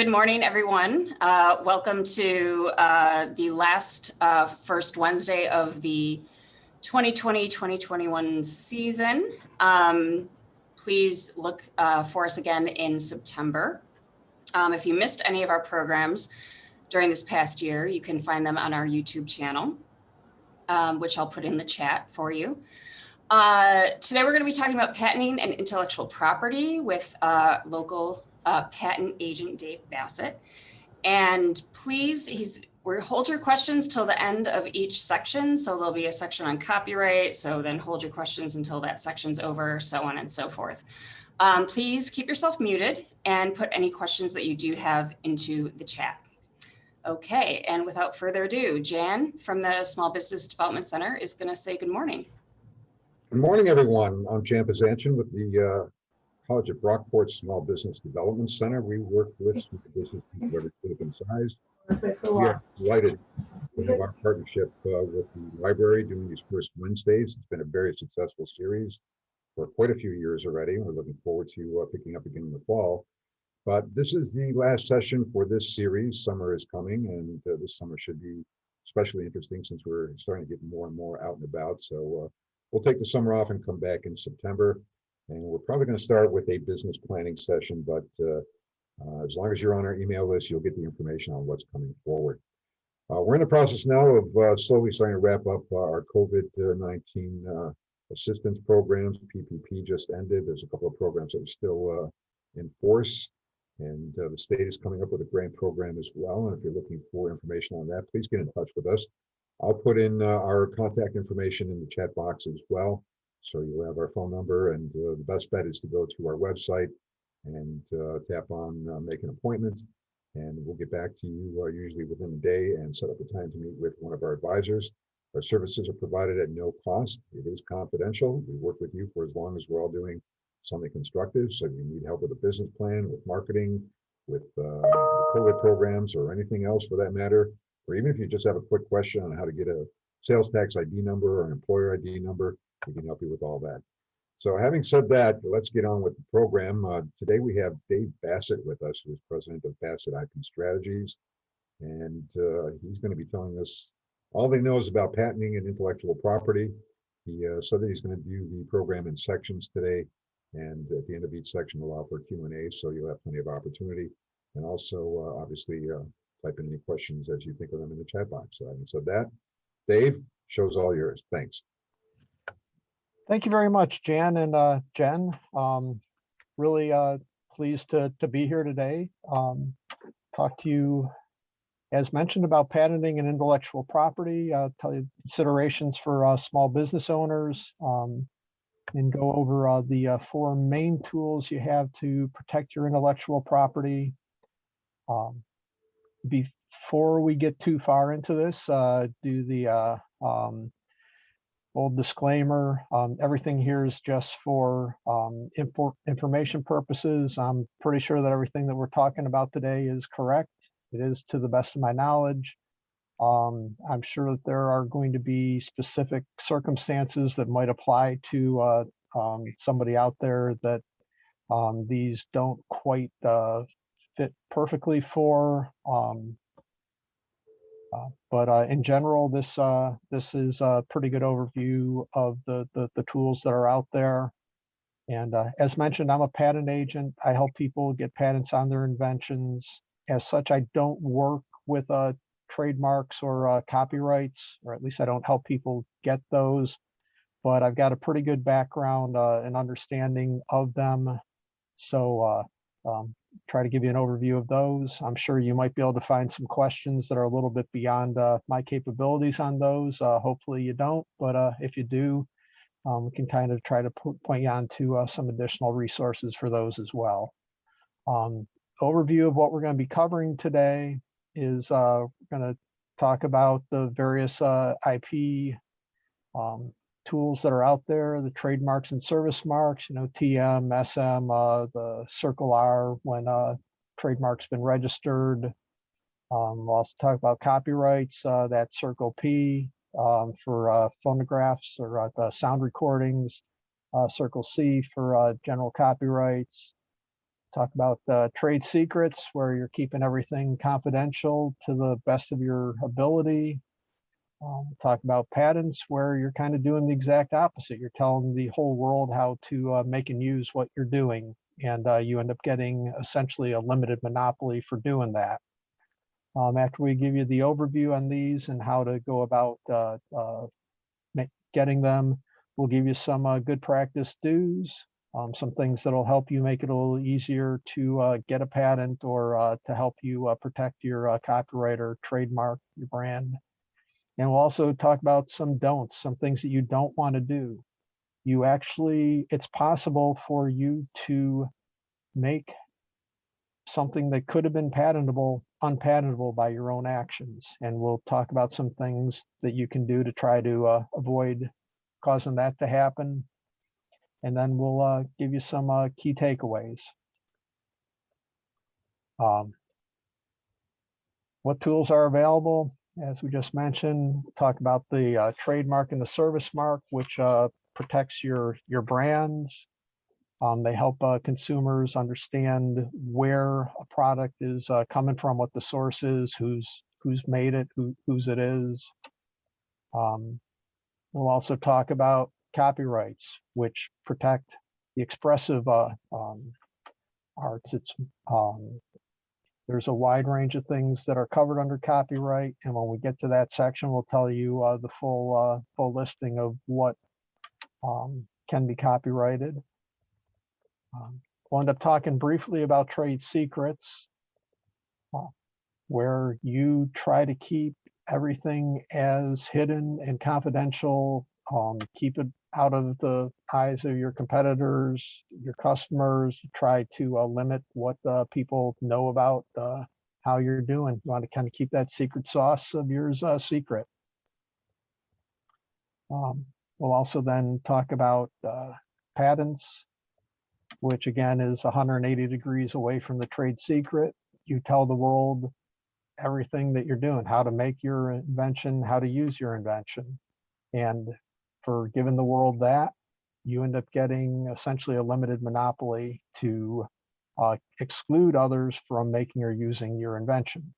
Good morning, everyone. Welcome to the last first Wednesday of the 2020-2021 season. Please look for us again in September. If you missed any of our programs during this past year, you can find them on our YouTube channel, which I'll put in the chat for you. Today, we're going to be talking about patenting and intellectual property with local patent agent Dave Bassett. And please, we'll hold your questions till the end of each section. So there'll be a section on copyright. So then hold your questions until that section's over, so on and so forth. Please keep yourself muted and put any questions that you do have into the chat. Okay, and without further ado, Jan from the Small Business Development Center is going to say good morning. Good morning, everyone. I'm Jan Pazanchin with the College of Brockport Small Business Development Center. We work with small business people of every shape and size. We are delighted to have our partnership with the library doing these first Wednesdays. It's been a very successful series for quite a few years already. We're looking forward to picking up again in the fall. But this is the last session for this series. Summer is coming, and this summer should be especially interesting since we're starting to get more and more out and about. So we'll take the summer off and come back in September. And we're probably going to start with a business planning session, but as long as you're on our email list, you'll get the information on what's coming forward. We're in the process now of slowly starting to wrap up our COVID-19 assistance programs. PPP just ended. There's a couple of programs that are still in force, and the state is coming up with a grant program as well. And if you're looking for information on that, please get in touch with us. I'll put in our contact information in the chat box as well. So you'll have our phone number, and the best bet is to go to our website and tap on make an appointment, and we'll get back to you usually within a day and set up a time to meet with one of our advisors. Our services are provided at no cost. It is confidential. We work with you for as long as we're all doing something constructive. So if you need help with a business plan, with marketing, with COVID programs, or anything else for that matter, or even if you just have a quick question on how to get a sales tax ID number or an employer ID number, we can help you with all that. So having said that, let's get on with the program. Today we have Dave Bassett with us, who is president of Bassett IP Strategies. And he's going to be telling us all he knows about patenting and intellectual property. He said that he's going to do the program in sections today. And at the end of each section, we'll offer Q&A, so you'll have plenty of opportunity. And also, obviously, type in any questions as you think of them in the chat box. So having said that, Dave, show's all yours. Thanks. Thank you very much, Jan and Jen. Really pleased to be here today. Talk to you, as mentioned, about patenting and intellectual property, tell you considerations for small business owners, and go over the 4 main tools you have to protect your intellectual property. Before we get too far into this, do the old disclaimer. Everything here is just for information purposes. I'm pretty sure that everything that we're talking about today is correct. It is to the best of my knowledge. I'm sure that there are going to be specific circumstances that might apply to somebody out there that these don't quite fit perfectly for. But in general, this is a pretty good overview of the tools that are out there. And as mentioned, I'm a patent agent. I help people get patents on their inventions. As such, I don't work with trademarks or copyrights, or at least I don't help people get those. But I've got a pretty good background and understanding of them. So try to give you an overview of those. I'm sure you might be able to find some questions that are a little bit beyond my capabilities on those. Hopefully you don't, but if you do, we can kind of try to point you on to some additional resources for those as well. Overview of what we're going to be covering today is we're going to talk about the various IP tools that are out there, the trademarks and service marks, TM, SM, the Circle R when trademark's been registered. We'll also talk about copyrights, that Circle P for phonographs or the sound recordings, Circle C for general copyrights, Talk about trade secrets, where you're keeping everything confidential to the best of your ability. Talk about patents, where you're kind of doing the exact opposite. You're telling the whole world how to make and use what you're doing, and you end up getting essentially a limited monopoly for doing that. After we give you the overview on these and how to go about getting them, we'll give you some good practice do's, some things that'll help you make it a little easier to get a patent, or to help you protect your copyright or trademark, your brand. And we'll also talk about some don'ts, some things that you don't want to do. It's possible for you to make something that could have been patentable unpatentable by your own actions. And we'll talk about some things that you can do to try to avoid causing that to happen. And then we'll give you some key takeaways. What tools are available? As we just mentioned, we'll talk about the trademark and the service mark, which protects your brands. They help consumers understand where a product is coming from, what the source is, who's made it, whose it is. We'll also talk about copyrights, which protect the expressive arts. There's a wide range of things that are covered under copyright, and when we get to that section, we'll tell you the full listing of what can be copyrighted. We'll end up talking briefly about trade secrets, where you try to keep everything as hidden and confidential, keep it out of the eyes of your competitors, your customers. Try to limit what people know about how you're doing. You want to kind of keep that secret sauce of yours secret. We'll also then talk about patents, which again is 180 degrees away from the trade secret. You tell the world everything that you're doing, how to make your invention, how to use your invention. And for giving the world that, you end up getting essentially a limited monopoly to exclude others from making or using your invention.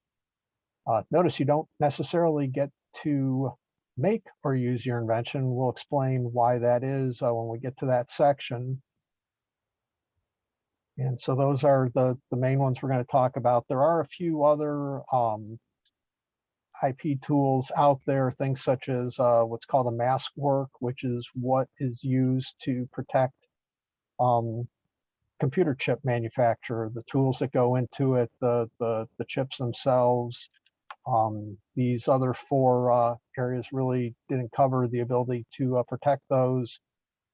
Notice you don't necessarily get to make or use your invention. We'll explain why that is when we get to that section. And so those are the main ones we're going to talk about. There are a few other IP tools out there, things such as what's called a mask work, which is what is used to protect computer chip manufacturer, the tools that go into it, the chips themselves. These other four areas really didn't cover the ability to protect those,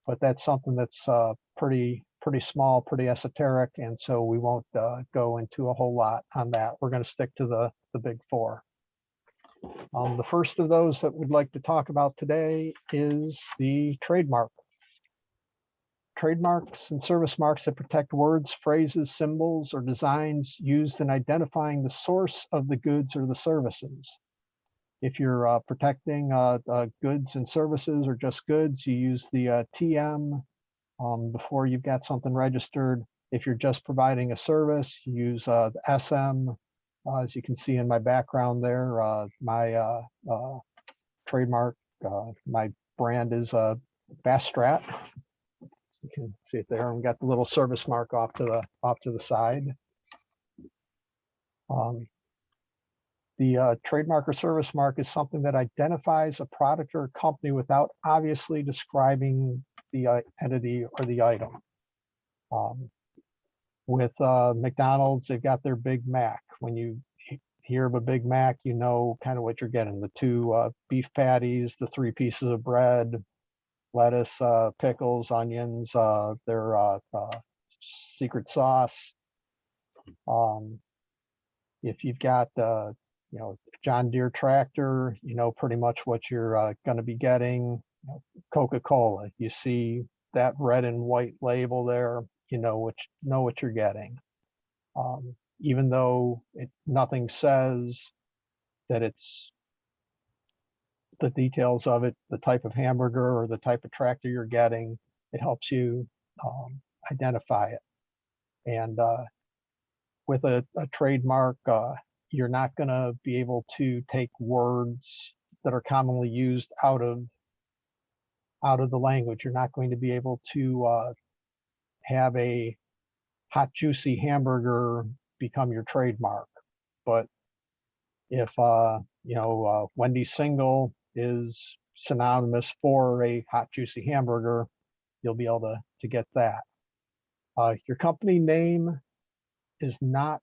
but that's something that's pretty small, pretty esoteric, and so we won't go into a whole lot on that. We're going to stick to the big four. The first of those that we'd like to talk about today is the trademark. Trademarks and service marks that protect words, phrases, symbols, or designs used in identifying the source of the goods or the services. If you're protecting goods and services or just goods, you use the TM before you've got something registered. If you're just providing a service, you use the SM. As you can see in my background there, my trademark, my brand is Bassett. You can see it there. We've got the little service mark off to the side. The trademark or service mark is something that identifies a product or a company without obviously describing the entity or the item. With McDonald's, they've got their Big Mac. When you hear of a Big Mac, you know kind of what you're getting. The two beef patties, the 3 pieces of bread, lettuce, pickles, onions, their secret sauce. If you've got John Deere tractor, you know pretty much what you're going to be getting. Coca-Cola, you see that red and white label there, you know what you're getting. Even though nothing says that it's the details of it, the type of hamburger or the type of tractor you're getting, it helps you identify it. And with a trademark, you're not going to be able to take words that are commonly used out of the language. You're not going to be able to have a hot, juicy hamburger become your trademark. But if Wendy's single is synonymous for a hot, juicy hamburger, you'll be able to get that. Your company name is not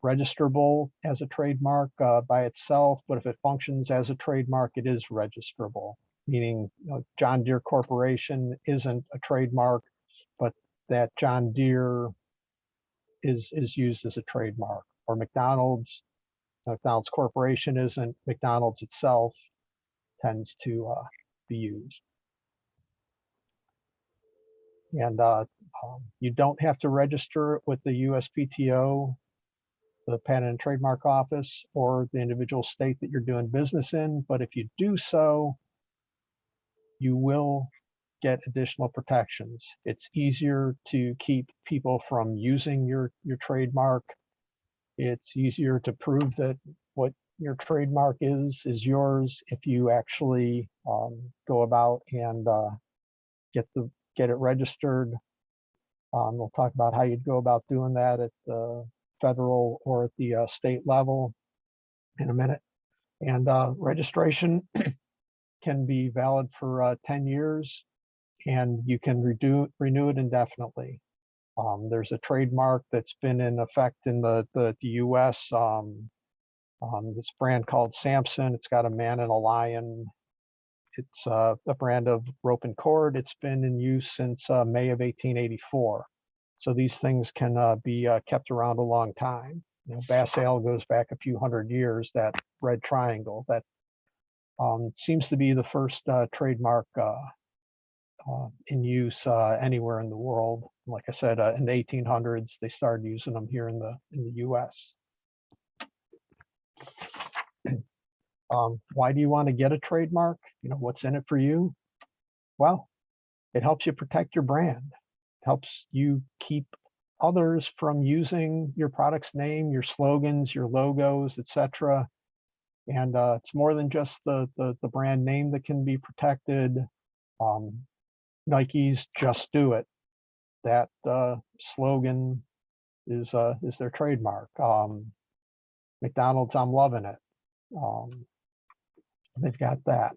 registrable as a trademark by itself, but if it functions as a trademark, it is registrable. Meaning, John Deere Corporation isn't a trademark, but that John Deere is used as a trademark. Or McDonald's Corporation isn't, McDonald's itself tends to be used. And you don't have to register it with the USPTO, the Patent and Trademark Office, or the individual state that you're doing business in. But if you do so, you will get additional protections. It's easier to keep people from using your trademark. It's easier to prove that what your trademark is yours if you actually go about and get it registered. We'll talk about how you'd go about doing that at the federal or at the state level in a minute. And registration can be valid for 10 years, and you can renew it indefinitely. There's a trademark that's been in effect in the US, this brand called Samson. It's got a man and a lion. It's a brand of rope and cord. It's been in use since May of 1884. So these things can be kept around a long time. Bass Ale goes back a few hundred years. That red triangle, that seems to be the first trademark in use anywhere in the world. Like I said, in the 1800s, they started using them here in the US. Why do you want to get a trademark? What's in it for you? Well, it helps you protect your brand. It helps you keep others from using your product's name, your slogans, your logos, etc. And it's more than just the brand name that can be protected. Nike's "Just Do It." That slogan is their trademark. McDonald's "I'm Loving It." They've got that,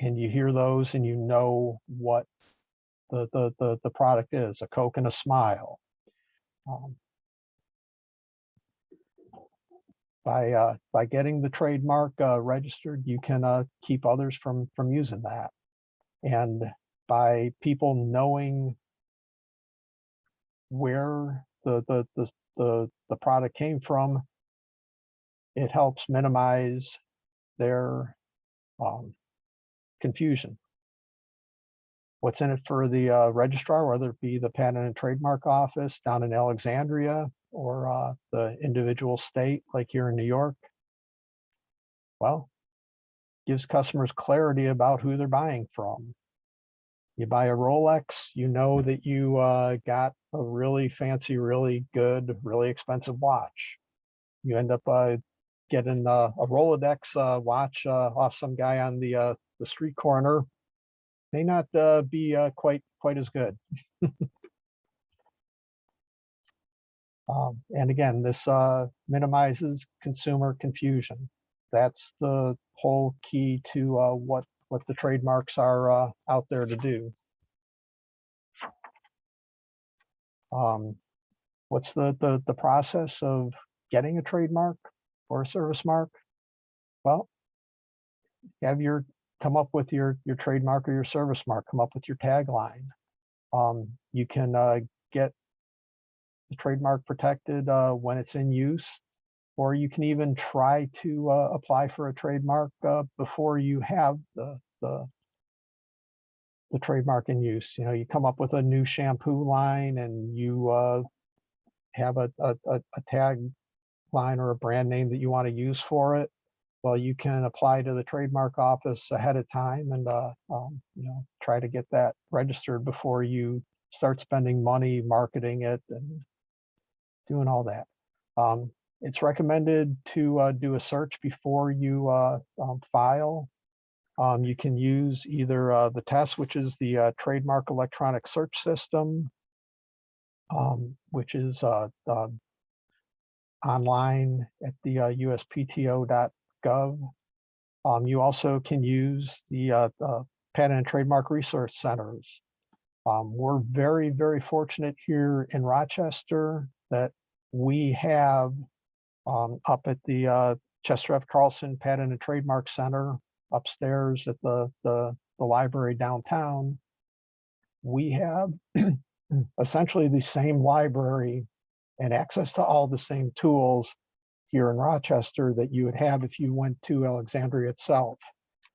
and you hear those, and you know what the product is: a Coke and a smile. By getting the trademark registered, you can keep others from using that, and by people knowing where the product came from, it helps minimize their confusion. What's in it for the registrar, whether it be the Patent and Trademark Office down in Alexandria or the individual state like here in New York? Well, gives customers clarity about who they're buying from. You buy a Rolex, you know that you got a really fancy, really good, really expensive watch. You end up getting a Rolodex watch off some guy on the street corner. May not be quite as good. And again, this minimizes consumer confusion. That's the whole key to what the trademarks are out there to do. What's the process of getting a trademark or a service mark? Well, come up with your trademark or your service mark, come up with your tagline. You can get the trademark protected when it's in use, or you can even try to apply for a trademark before you have the trademark in use. You come up with a new shampoo line and you have a tagline or a brand name that you want to use for it. Well, you can apply to the trademark office ahead of time and try to get that registered before you start spending money marketing it and doing all that. It's recommended to do a search before you file. You can use either the TESS, which is the Trademark Electronic Search System, which is online at the uspto.gov. You also can use the Patent and Trademark Resource Centers. We're very, very fortunate here in Rochester that we have up at the Chester F. Carlson Patent and Trademark Center upstairs at the library downtown. We have essentially the same library and access to all the same tools here in Rochester that you would have if you went to Alexandria itself.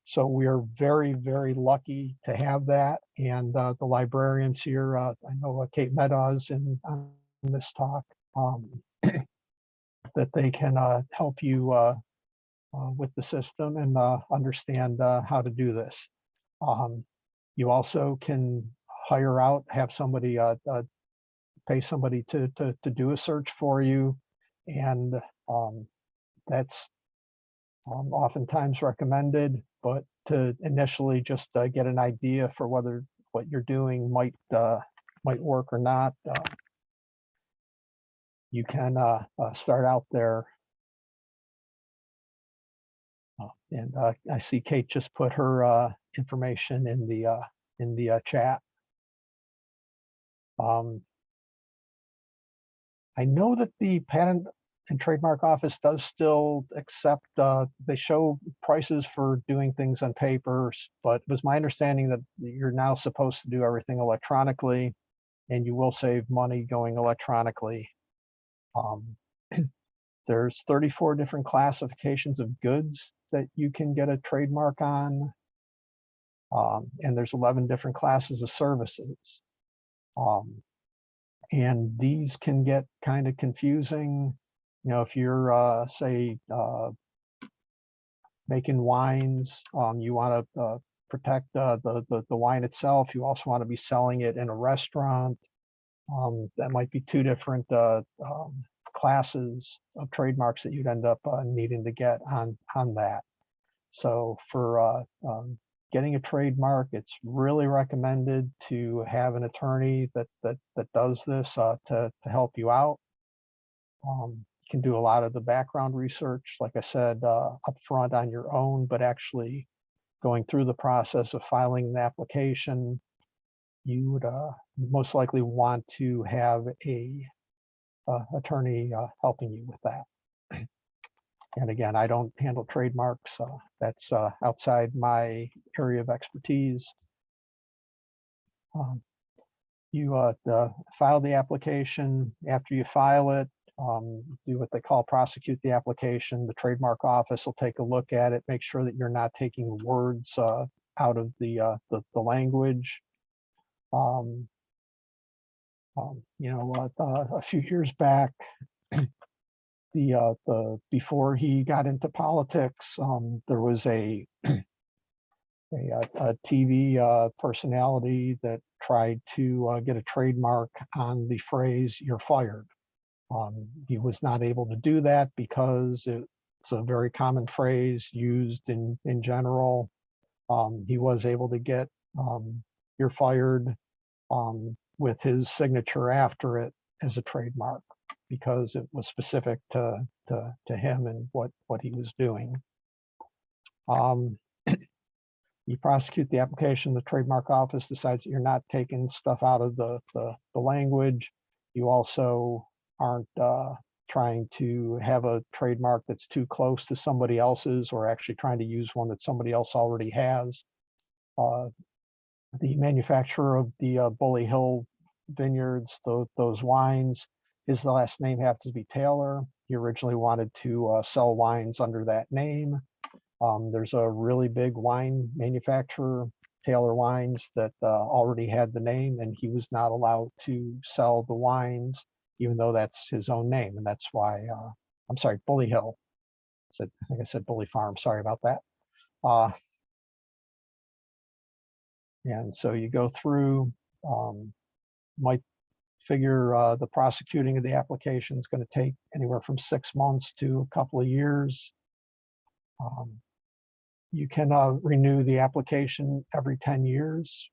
So we are very, very lucky to have that. And the librarians here, I know Kate Meadows on this talk, that they can help you with the system and understand how to do this. You also can hire out, have somebody pay somebody to do a search for you, and that's oftentimes recommended. But to initially just get an idea for whether what you're doing might work or not, you can start out there. And I see Kate just put her information in the chat. I know that the Patent and Trademark Office does still accept, they show prices for doing things on paper, but it was my understanding that you're now supposed to do everything electronically, and you will save money going electronically. There's 34 different classifications of goods that you can get a trademark on, and there's 11 different classes of services. And these can get kind of confusing. You know, if you're, say, making wines, you want to protect the wine itself. You also want to be selling it in a restaurant. That might be two different classes of trademarks that you'd end up needing to get on that. So for getting a trademark, it's really recommended to have an attorney that does this to help you out. You can do a lot of the background research, like I said, up front on your own, but actually going through the process of filing an application, you would most likely want to have a attorney helping you with that. And again, I don't handle trademarks. That's outside my area of expertise. You file the application. After you file it, do what they call prosecute the application. The trademark office will take a look at it, make sure that you're not taking words out of the language. You know, a few years back, before he got into politics, there was a TV personality that tried to get a trademark on the phrase "you're fired." He was not able to do that because it's a very common phrase used in general. He was able to get "you're fired" with his signature after it as a trademark, because it was specific to him and what he was doing. You prosecute the application, the trademark office decides that you're not taking stuff out of the language. You also aren't trying to have a trademark that's too close to somebody else's, or actually trying to use one that somebody else already has. The manufacturer of the Bully Hill vineyards, those wines, his last name happens to be Taylor. He originally wanted to sell wines under that name. There's a really big wine manufacturer, Taylor Wines, that already had the name, and he was not allowed to sell the wines, even though that's his own name. And that's why, I'm sorry, Bully Hill. I think I said Bully Farm, sorry about that. And so you go through, might figure the prosecuting of the application is going to take anywhere from 6 months to a couple of years. You can renew the application every 10 years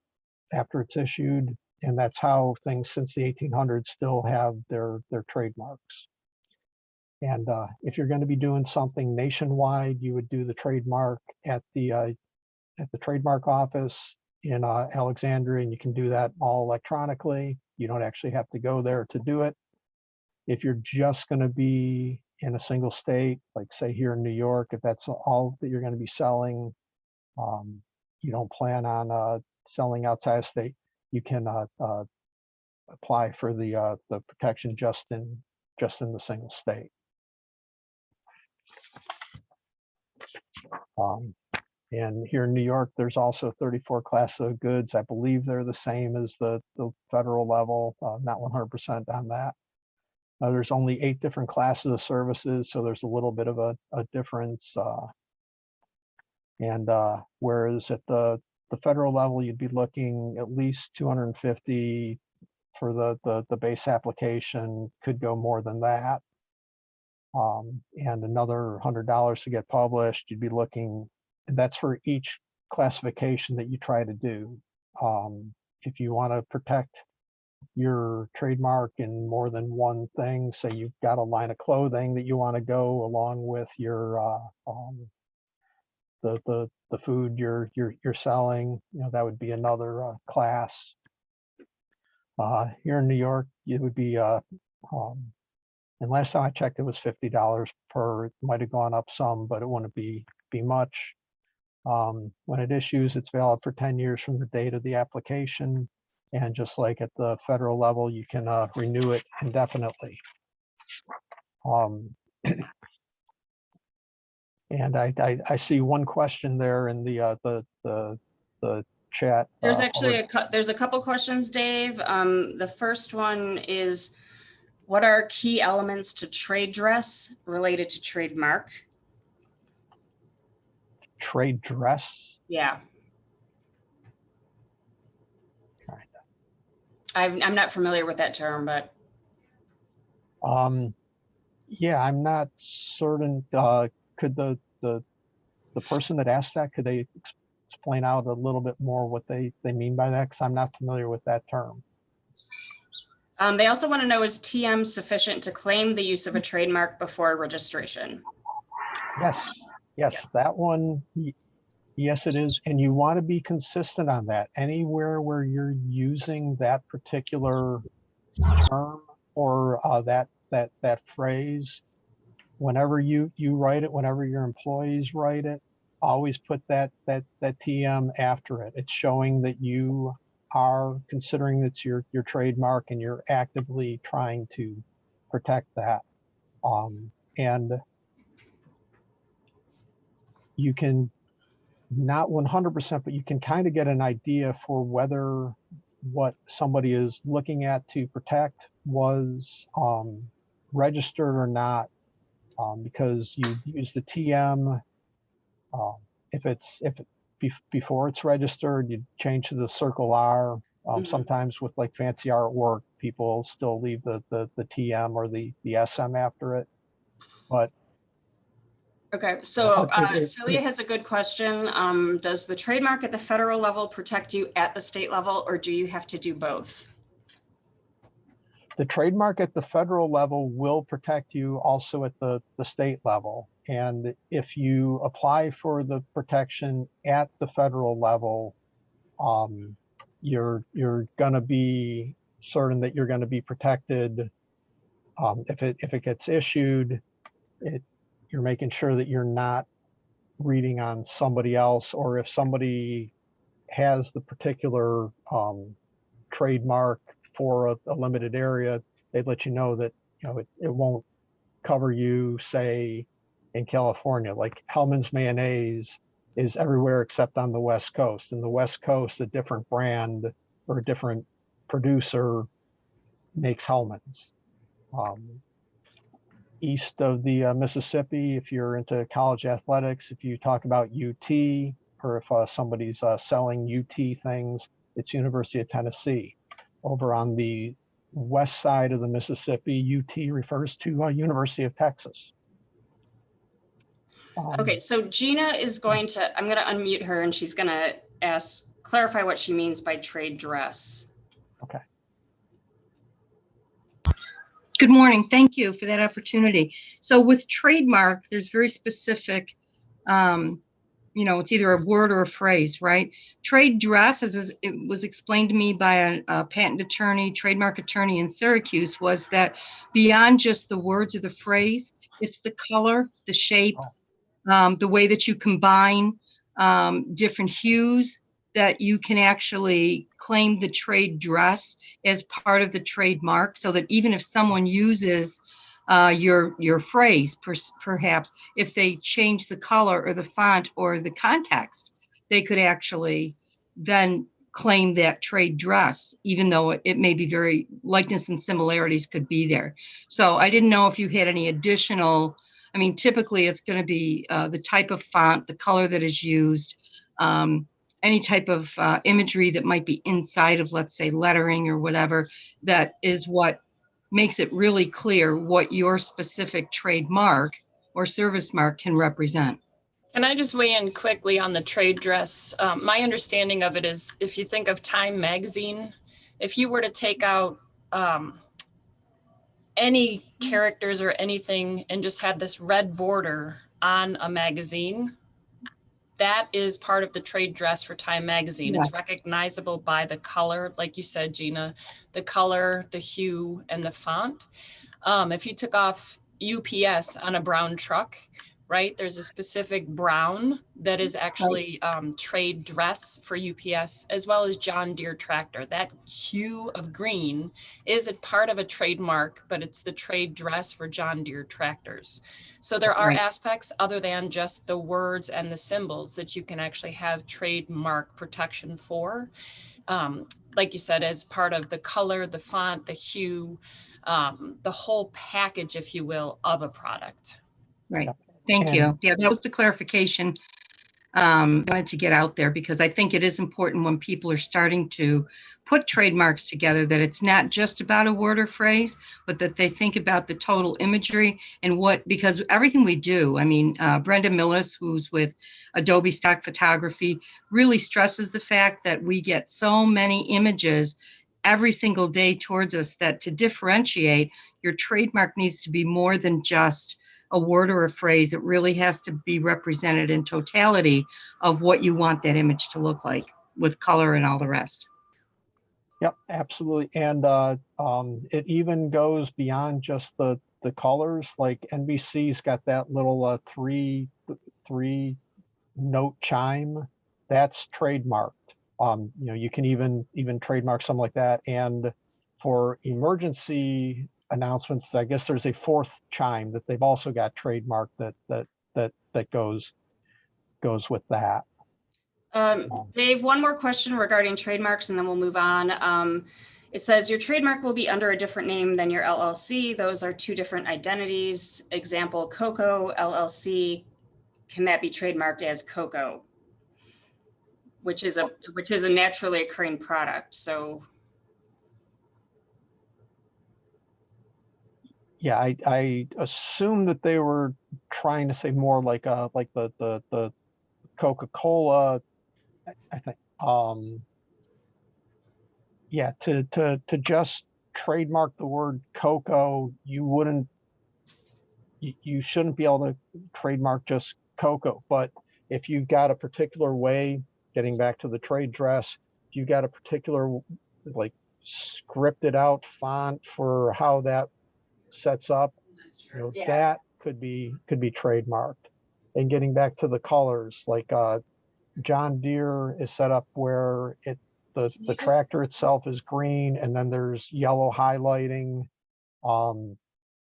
after it's issued, and that's how things since the 1800s still have their trademarks. And if you're going to be doing something nationwide, you would do the trademark at the trademark office in Alexandria, and you can do that all electronically. You don't actually have to go there to do it. If you're just going to be in a single state, like say here in New York, if that's all that you're going to be selling, you don't plan on selling outside of state, you can apply for the protection just in the single state. And here in New York, there's also 34 classes of goods. I believe they're the same as the federal level, not 100% on that. There's only 8 different classes of services, so there's a little bit of a difference. Whereas at the federal level, you'd be looking at least 250 for the base application, could go more than that. And another $100 to get published. You'd be looking, and that's for each classification that you try to do. If you want to protect your trademark in more than one thing, say you've got a line of clothing that you want to go along with your the food you're selling, you know, that would be another class. Here in New York, it would be and last time I checked, it was $50 per. It might have gone up some, but it wouldn't be much. When it issues, it's valid for 10 years from the date of the application. And just like at the federal level, you can renew it indefinitely. And I see one question there in the chat. There's actually there's a couple questions, Dave. The first one is, what are key elements to trade dress related to trademark? Trade dress? Yeah. I'm not familiar with that term, but. Yeah, I'm not certain. Could the person that asked that, could they explain out a little bit more what they mean by that? Because I'm not familiar with that term. They also want to know, is TM sufficient to claim the use of a trademark before registration? Yes, Yeah. that one, yes, it is. And you want to be consistent on that. Anywhere where you're using that particular term or that phrase, whenever you write it, whenever your employees write it, always put that TM after it. It's showing that you are considering it's your trademark and you're actively trying to protect that. And you can, not 100%, but you can kind of get an idea for whether what somebody is looking at to protect was registered or not, because you use the TM. Before it's registered, you change to the circle R. Sometimes with like fancy artwork, people still leave the TM or the SM after it. But okay, so Celia has a good question. Does the trademark at the federal level protect you at the state level, or do you have to do both? The trademark at the federal level will protect you also at the state level. And if you apply for the protection at the federal level, you're going to be certain that you're going to be protected. If it gets issued, you're making sure that you're not reading on somebody else, or if somebody has the particular trademark for a limited area, they'd let you know that, you know, it won't cover you, say, in California. Like Hellman's mayonnaise is everywhere except on the West Coast. In the West Coast, a different brand or a different producer makes Hellman's. East of the Mississippi, if you're into college athletics, if you talk about UT, or if somebody's selling UT things, it's University of Tennessee. over on the west side of the Mississippi. UT refers to University of Texas. Okay, so Gina is going to, I'm going to unmute her and she's going to clarify what she means by trade dress. Okay. Good morning. Thank you for that opportunity. So with trademark, there's very specific, it's either a word or a phrase, right? Trade dress, as it was explained to me by a patent attorney, trademark attorney in Syracuse, was that beyond just the words or the phrase, it's the color, the shape, the way that you combine different hues, that you can actually claim the trade dress as part of the trademark, so that even if someone uses your phrase, perhaps if they change the color or the font or the context, they could actually then claim that trade dress, even though it may be very likeness and similarities could be there. So I didn't know if you had any additional, I mean, typically it's going to be the type of font, the color that is used, any type of imagery that might be inside of, let's say, lettering or whatever, that is what makes it really clear what your specific trademark or service mark can represent. Can I just weigh in quickly on the trade dress? My understanding of it is, if you think of Time magazine, if you were to take out any characters or anything and just had this red border on a magazine, that is part of the trade dress for Time magazine. Yeah. It's recognizable by the color, like you said, Gina, the color, the hue, and the font. If you took off UPS on a brown truck, right, there's a specific brown that is actually trade dress for UPS, as well as John Deere tractor. That hue of green is a part of a trademark, but it's the trade dress for John Deere tractors. So there are aspects other than just the words and the symbols that you can actually have trademark protection for. Like you said, as part of the color, the font, the hue, the whole package, if you will, of a product. Right. Thank you. Yeah, that was the clarification I wanted to get out there, because I think it is important when people are starting to put trademarks together that it's not just about a word or phrase, but that they think about the total imagery and because everything we do, I mean, Brenda Millis, who's with Adobe Stock Photography, really stresses the fact that we get so many images every single day towards us that to differentiate, your trademark needs to be more than just a word or a phrase. It really has to be represented in totality of what you want that image to look like, with color and all the rest. Yep, absolutely. And it even goes beyond just the colors. Like NBC's got that little three note chime. That's trademarked. You can even trademark something like that. And for emergency announcements, I guess there's a fourth chime that they've also got trademarked that goes with that. Dave, one more question regarding trademarks and then we'll move on. It says your trademark will be under a different name than your LLC. Those are two different identities. Example, Cocoa LLC. Can that be trademarked as Cocoa? Which is a naturally occurring product. So yeah, I assume that they were trying to say more like the Coca-Cola, I think. Yeah, to just trademark the word cocoa, you shouldn't be able to trademark just cocoa. But if you've got a particular way, getting back to the trade dress, if you've got a particular like scripted out font for how that sets up, that could be trademarked. And getting back to the colors, like John Deere is set up where the tractor itself is green and then there's yellow highlighting.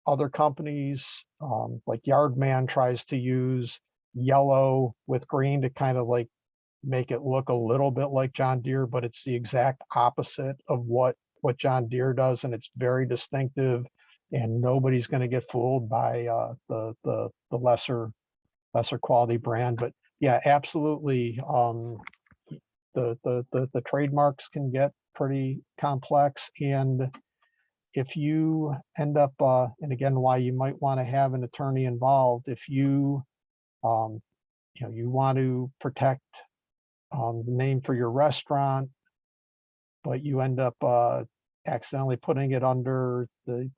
Other companies, like Yardman, tries to use yellow with green to kind of like make it look a little bit like John Deere, but it's the exact opposite of what John Deere does, and it's very distinctive, and nobody's going to get fooled by the lesser quality brand. But yeah, absolutely, the trademarks can get pretty complex. And if you end up, and again, why you might want to have an attorney involved, if you, you know, you want to protect the name for your restaurant, but you end up accidentally putting it under the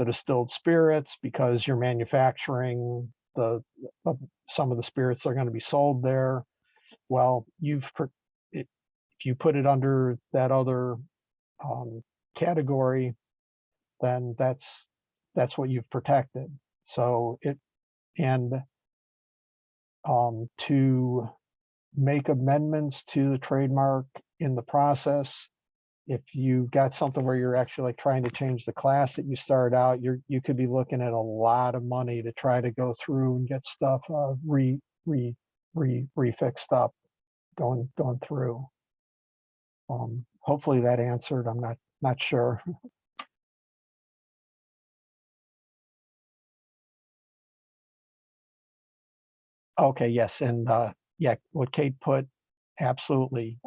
distilled spirits because you're manufacturing some of the spirits that are going to be sold there. Well, if you put it under that other category, then that's what you've protected. So to make amendments to the trademark in the process, if you got something where you're actually like trying to change the class that you started out, you could be looking at a lot of money to try to go through and get stuff refixed up going through. Hopefully that answered. I'm not sure. Okay, yes, and yeah, what Kate put, absolutely.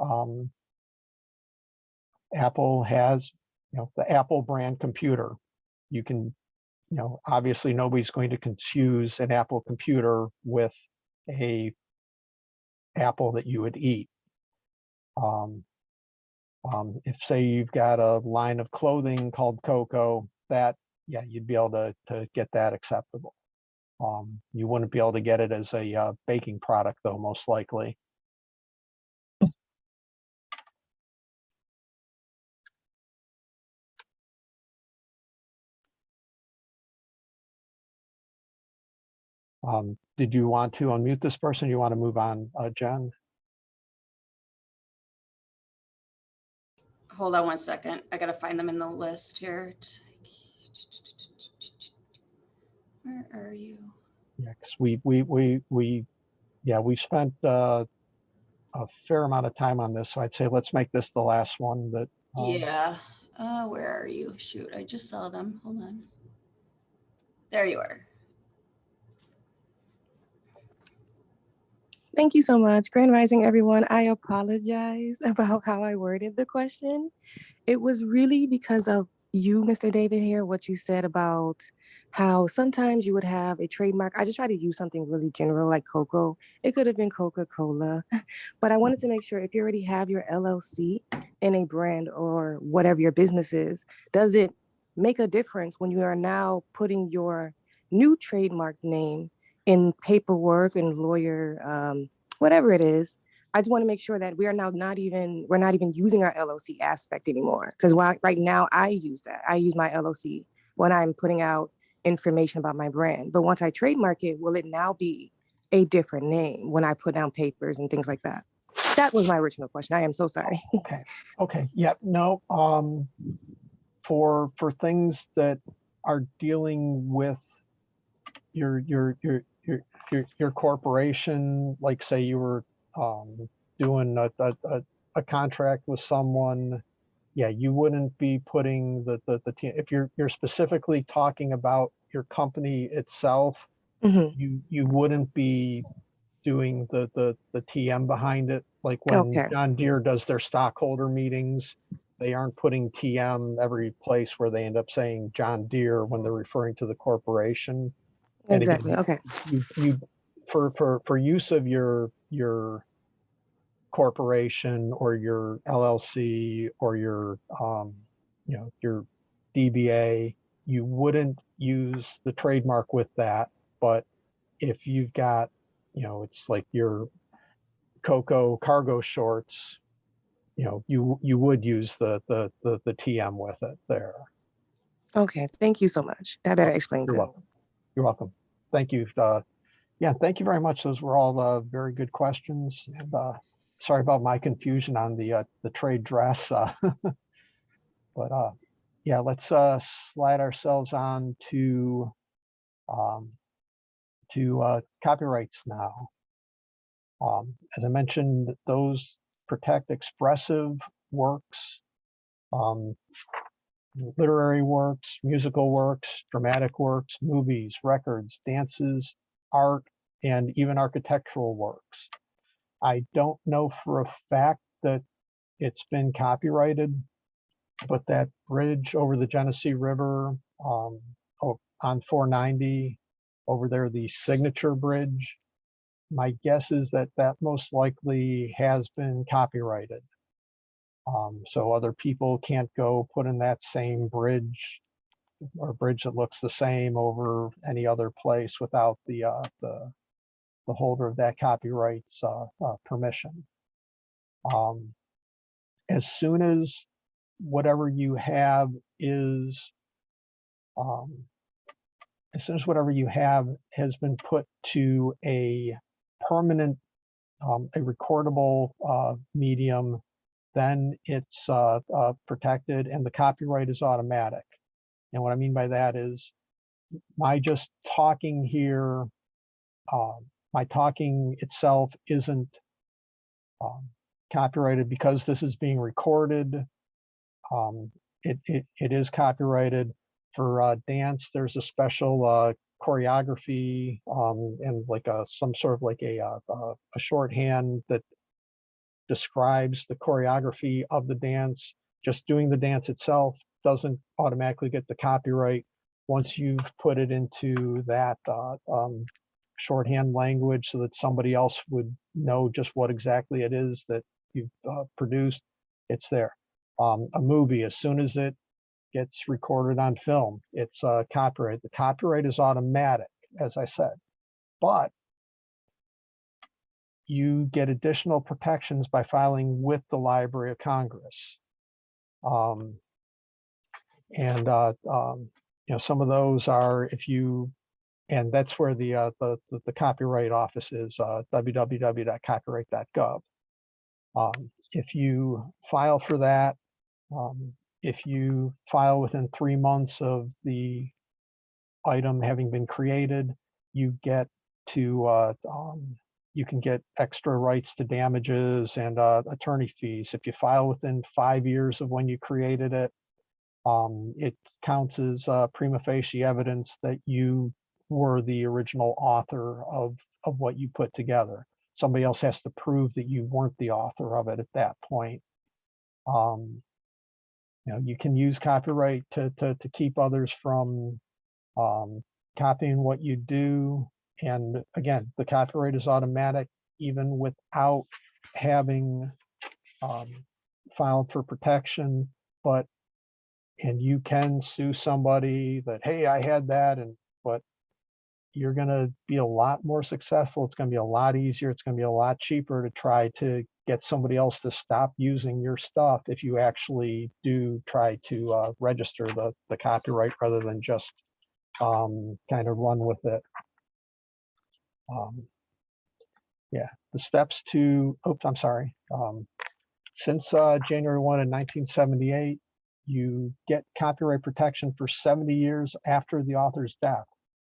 Apple has, you know, the Apple brand computer. You can, you know, obviously nobody's going to confuse an Apple computer with a apple that you would eat. If say you've got a line of clothing called Coco, that, yeah, you'd be able to get that acceptable. You wouldn't be able to get it as a baking product though, most likely. Did you want to unmute this person? You want to move on, Jen? Hold on one second. I gotta find them in the list here. Where are you? Yeah, because we spent a fair amount of time on this, so I'd say let's make this the last one. That Yeah. Where are you? Shoot, I just saw them. Hold on. There you are. Thank you so much. Grand Rising, everyone. I apologize about how I worded the question. It was really because of you, Mr. David, here, what you said about how sometimes you would have a trademark. I just try to use something really general like Coco. It could have been Coca-Cola, but I wanted to make sure if you already have your LLC in a brand or whatever your business is, does it make a difference when you are now putting your new trademark name in paperwork and lawyer, whatever it is? I just want to make sure that we are now we're not even using our LLC aspect anymore. Because right now I use that. I use my LLC when I'm putting out information about my brand. But once I trademark it, will it now be a different name when I put down papers and things like that? That was my original question. I am so sorry. Okay. Yeah. No. For things that are dealing with your corporation, like say you were doing a contract with someone, yeah, you wouldn't be putting the team. If you're specifically talking about your company itself, Mm-hmm. you wouldn't be doing the TM behind it. Like when Okay. John Deere does their stockholder meetings, they aren't putting TM every place where they end up saying John Deere when they're referring to the corporation. And Exactly. again, Okay. you for use of your corporation or your LLC or your you know, your DBA, you wouldn't use the trademark with that. But if you've got, you know, it's like your Coco cargo shorts, you know, you would use the TM with it there. Okay. Thank you so much. That better explains You're it. welcome. You're welcome. Thank you. Yeah, thank you very much. Those were all very good questions. And sorry about my confusion on the trade dress. But yeah, let's slide ourselves on to copyrights now. As I mentioned, those protect expressive works, literary works, musical works, dramatic works, movies, records, dances, art, and even architectural works. I don't know for a fact that it's been copyrighted, but that bridge over the Genesee River on 490 over there, the Signature Bridge, my guess is that that most likely has been copyrighted. So other people can't go put in that same bridge or bridge that looks the same over any other place without the holder of that copyright's permission. As soon as whatever you have is, as soon as whatever you have has been put to a permanent, a recordable medium, then it's protected and the copyright is automatic. And what I mean by that is my just talking here, my talking itself isn't copyrighted because this is being recorded. It is copyrighted. For dance, there's a special choreography and like some sort of like a shorthand that describes the choreography of the dance. Just doing the dance itself doesn't automatically get the copyright. Once you've put it into that shorthand language so that somebody else would know just what exactly it is that you've produced, it's there. A movie, as soon as it gets recorded on film, it's copyright. The copyright is automatic, as I said, but you get additional protections by filing with the Library of Congress. You know, some of those are if you, and that's where the Copyright Office is, www.copyright.gov. If you file for that, if you file within 3 months of the item having been created, you get to you can get extra rights to damages and attorney fees. If you file within 5 years of when you created it, it counts as prima facie evidence that you were the original author of what you put together. Somebody else has to prove that you weren't the author of it at that point. You know, you can use copyright to keep others from copying what you do. And again, the copyright is automatic even without having filed for protection, and you can sue somebody that, hey, I had that, but you're gonna be a lot more successful. It's gonna be a lot easier. It's gonna be a lot cheaper to try to get somebody else to stop using your stuff if you actually do try to register the copyright rather than just kind of run with it. Yeah, the steps to, oops, I'm sorry. Since January 1 in 1978, you get copyright protection for 70 years after the author's death.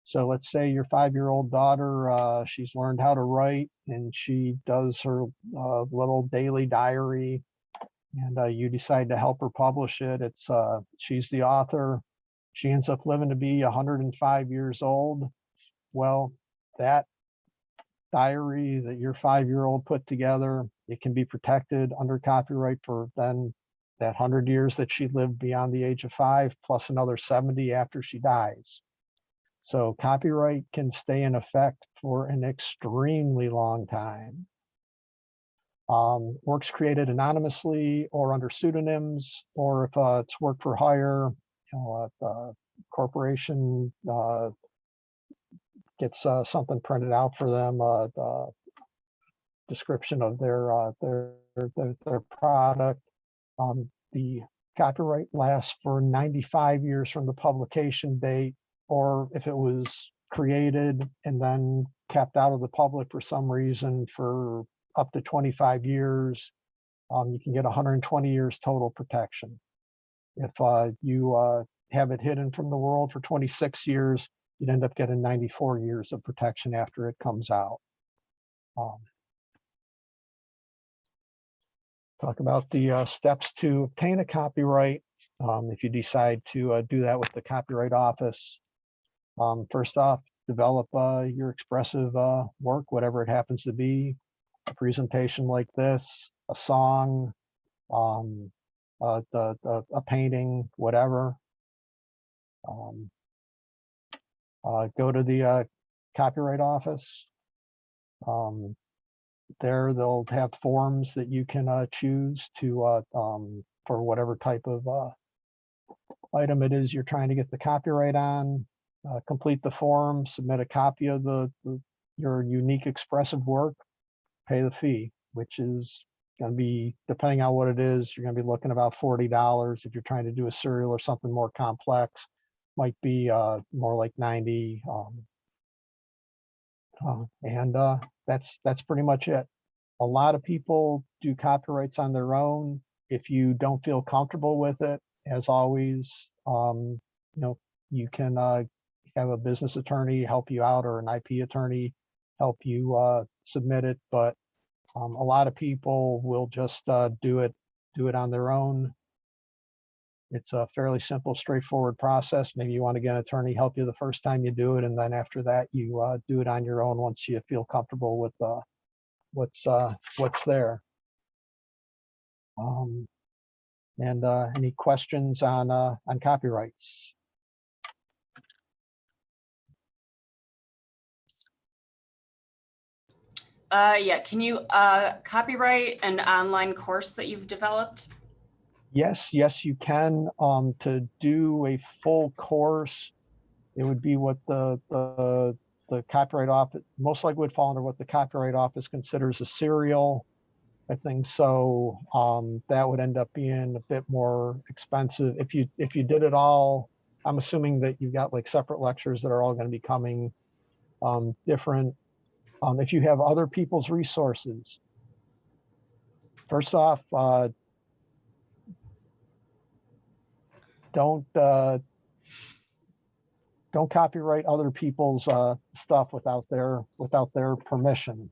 So let's say your 5-year-old daughter, she's learned how to write and she does her little daily diary, and you decide to help her publish it. It's she's the author. She ends up living to be 105 years old. Well, that diary that your 5-year-old put together, it can be protected under copyright for then that 100 years that she lived beyond the age of 5, plus another 70 after she dies. So copyright can stay in effect for an extremely long time. Works created anonymously or under pseudonyms, or if it's work for hire, you know, a corporation gets something printed out for them, the description of their product. The copyright lasts for 95 years from the publication date, or if it was created and then kept out of the public for some reason for up to 25 years, you can get 120 years total protection. If you have it hidden from the world for 26 years, you'd end up getting 94 years of protection after it comes out. Talk about the steps to obtain a copyright. If you decide to do that with the Copyright Office, first off, develop your expressive work, whatever it happens to be. A presentation like this, a song, a painting, whatever. Go to the Copyright Office. There they'll have forms that you can choose to for whatever type of item it is you're trying to get the copyright on. Complete the form, submit a copy of your unique expressive work, pay the fee, which is going to be, depending on what it is, you're going to be looking about $40. If you're trying to do a serial or something more complex, might be more like 90. That's pretty much it. A lot of people do copyrights on their own. If you don't feel comfortable with it, as always, you can have a business attorney help you out, or an IP attorney help you submit it. But a lot of people will just do it on their own. It's a fairly simple, straightforward process. Maybe you want to get an attorney help you the first time you do it, and then after that, you do it on your own once you feel comfortable with what's there. Any questions on copyrights? Yeah, can you copyright an online course that you've developed? Yes, you can. To do a full course, it would be what the Copyright Office most likely would fall under what the Copyright Office considers a serial, I think. So that would end up being a bit more expensive. If you did it all, I'm assuming that you've got like separate lectures that are all going to be coming different. If you have other people's resources, first off, don't copyright other people's stuff without their permission.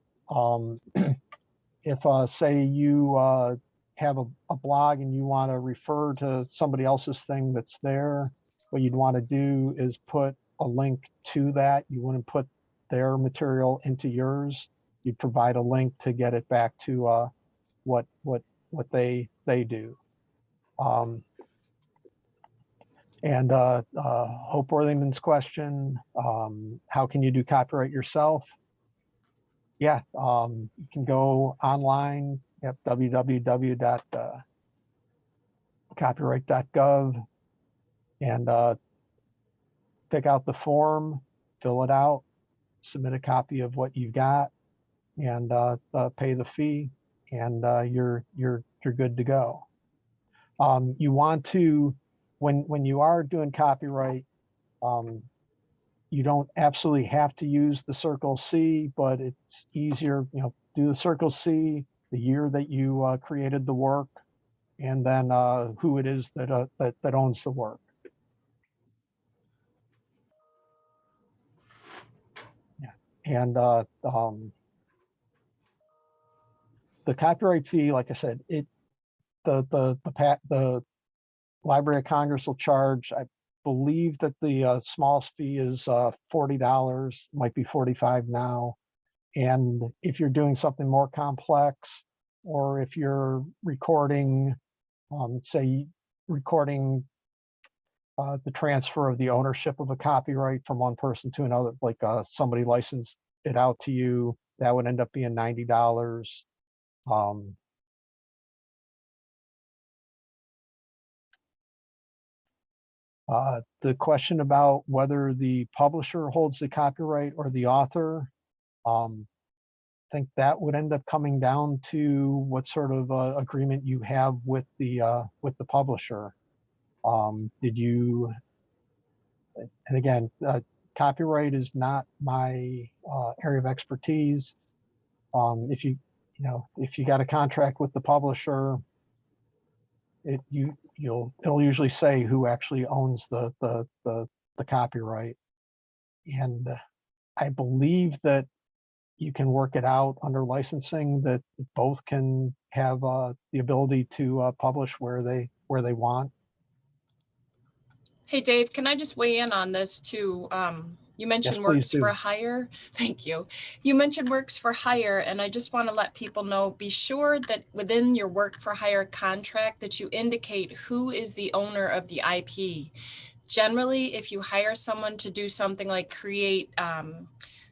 If say you have a blog and you want to refer to somebody else's thing that's there, what you'd want to do is put a link to that. You wouldn't put their material into yours. You'd provide a link to get it back to what they do. Hope Worthington's question, how can you do copyright yourself? Yeah, you can go online at www.copyright.gov and pick out the form, fill it out, submit a copy of what you've got, and pay the fee, and you're good to go. You want to, when you are doing copyright, you don't absolutely have to use the Circle C, but it's easier, do the Circle C, the year that you created the work, and then who it is that owns the work. Yeah. And the copyright fee, like I said, the Library of Congress will charge, I believe that the smallest fee is $40, might be $45 now. And if you're doing something more complex, or if you're recording, say, recording the transfer of the ownership of a copyright from one person to another, like somebody licensed it out to you, that would end up being $90. The question about whether the publisher holds the copyright or the author, I think that would end up coming down to what sort of agreement you have with the publisher. Did you? And again, copyright is not my area of expertise. If you got a contract with the publisher, it'll usually say who actually owns the copyright, and I believe that you can work it out under licensing that both can have the ability to publish where they want. Hey, Dave, can I just weigh in on this too? You mentioned Yes, please works for do. hire. Thank you. You mentioned works for hire, and I just want to let people know, be sure that within your work for hire contract that you indicate who is the owner of the IP. Generally, if you hire someone to do something like create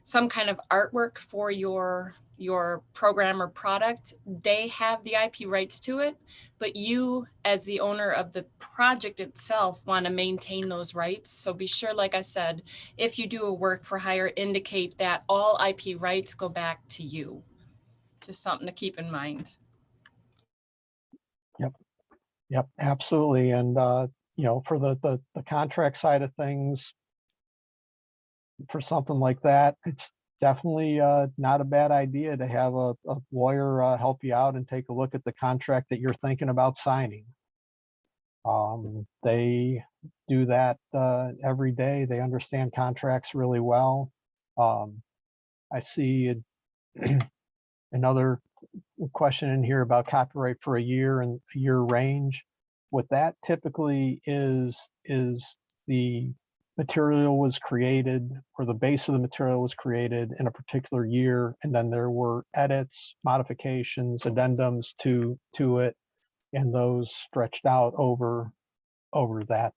some kind of artwork for your program or product, they have the IP rights to it, but you as the owner of the project itself want to maintain those rights. So be sure, like I said, if you do a work for hire, indicate that all IP rights go back to you. Just something to keep in mind. Yep, absolutely. And, you know, for the contract side of things, for something like that, it's definitely not a bad idea to have a lawyer help you out and take a look at the contract that you're thinking about signing. They do that every day. They understand contracts really well. I see another question in here about copyright for a year and a year range. What that typically is the material was created, or the base of the material was created in a particular year, and then there were edits, modifications, addendums to it, and those stretched out over that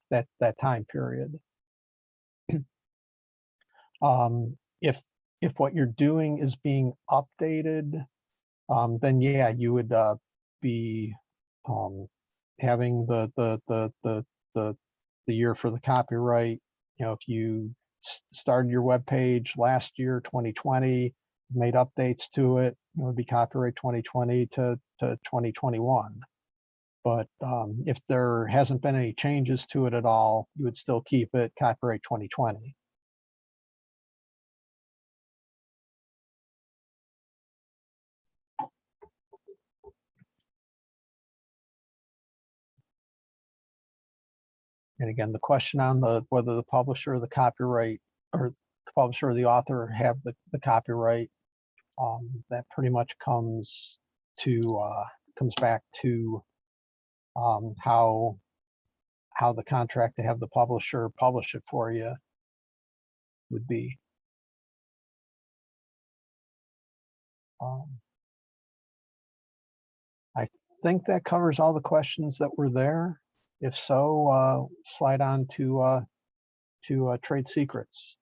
that time period. If what you're doing is being updated, then yeah, you would be having the year for the copyright. You know, if you started your web page last year, 2020, made updates to it, it would be copyright 2020 to 2021. But if there hasn't been any changes to it at all, you would still keep it copyright 2020. And again, the question on whether the publisher or the copyright, or the publisher or the author have the copyright, that pretty much comes back to how the contract to have the publisher publish it for you would be. I think that covers all the questions that were there. If so, slide on to trade secrets.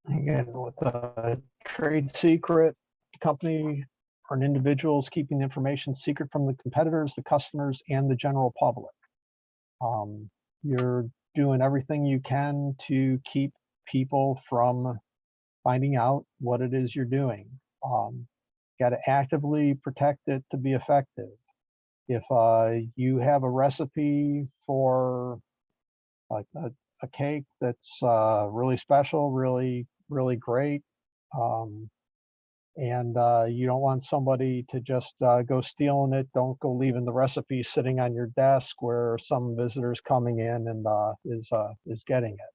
Again, with a trade secret, company or an individual is keeping the information secret from the competitors, the customers, and the general public. You're doing everything you can to keep people from finding out what it is you're doing. Got to actively protect it to be effective. If you have a recipe for like a cake that's really special, really great, and you don't want somebody to just go stealing it, don't go leaving the recipe sitting on your desk where some visitor's coming in and is getting it.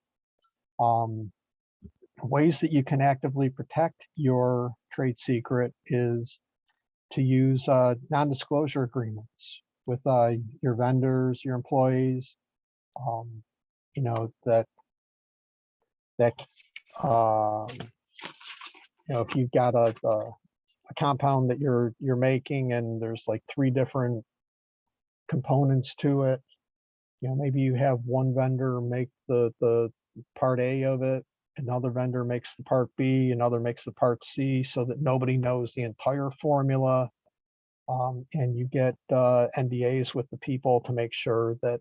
Ways that you can actively protect your trade secret is to use non-disclosure agreements with your vendors, your employees. You know, that you know, if you've got a compound that you're making and there's like 3 different components to it, you know, maybe you have one vendor make the part A of it, another vendor makes the part B, another makes the part C, so that nobody knows the entire formula. And you get NDAs with the people to make sure that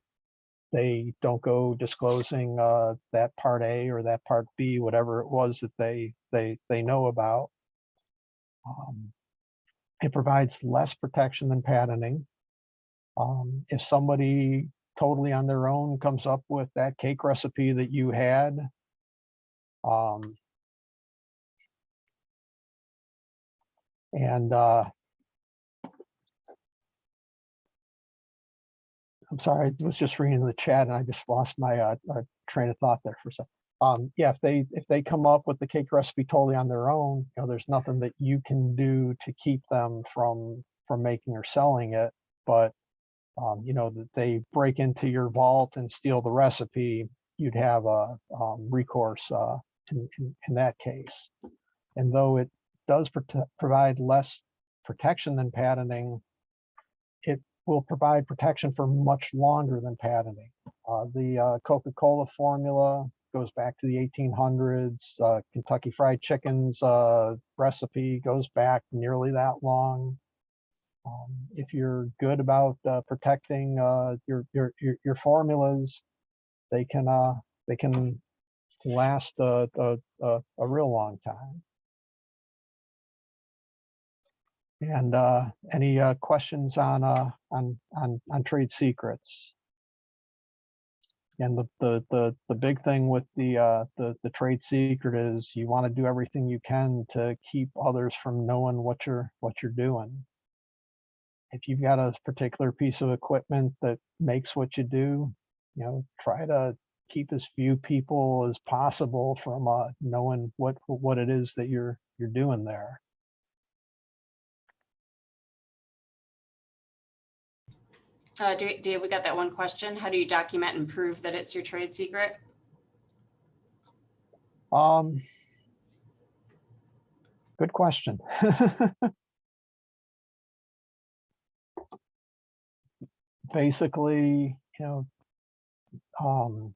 they don't go disclosing that part A or that part B, whatever it was that they know about. It provides less protection than patenting. If somebody totally on their own comes up with that cake recipe that you had, and I'm sorry, I was just reading the chat and I just lost my train of thought there for a second. Yeah, if they come up with the cake recipe totally on their own, you know, there's nothing that you can do to keep them from making or selling it. But you know, that they break into your vault and steal the recipe, you'd have a recourse in that case. And though it does provide less protection than patenting, it will provide protection for much longer than patenting. The Coca-Cola formula goes back to the 1800s. Kentucky Fried Chicken's recipe goes back nearly that long. If you're good about protecting your formulas, they can last a real long time. And any questions on trade secrets? And the big thing with the trade secret is you want to do everything you can to keep others from knowing what you're doing. If you've got a particular piece of equipment that makes what you do, you know, try to keep as few people as possible from knowing what it is that you're doing there. Dave, we got that one question. How do you document and prove that it's your trade secret? Good question. Basically, you know,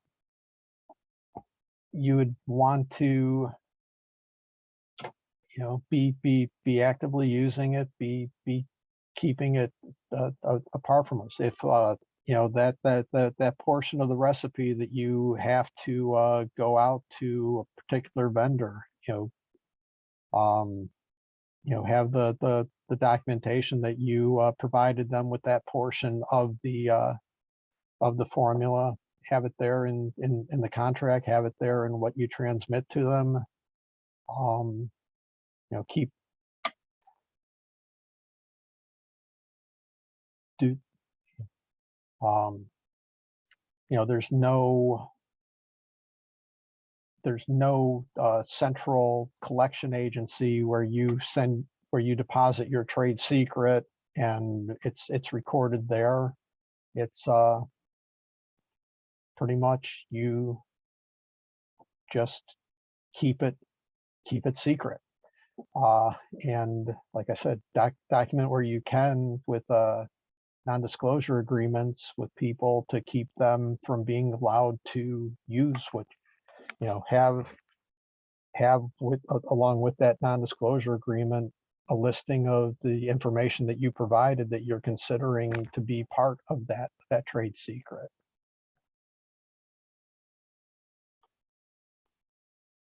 you would want to, you know, be actively using it, be keeping it apart from us. If you know that portion of the recipe that you have to go out to a particular vendor, you know, have the documentation that you provided them with that portion of the formula, have it there in the contract, have it there in what you transmit to them. You know, you know, there's no central collection agency where you deposit your trade secret and it's recorded there. It's pretty much you just keep it secret. And like I said, document where you can with non-disclosure agreements with people to keep them from being allowed to use what, you know, have with along with that non-disclosure agreement a listing of the information that you provided that you're considering to be part of that trade secret.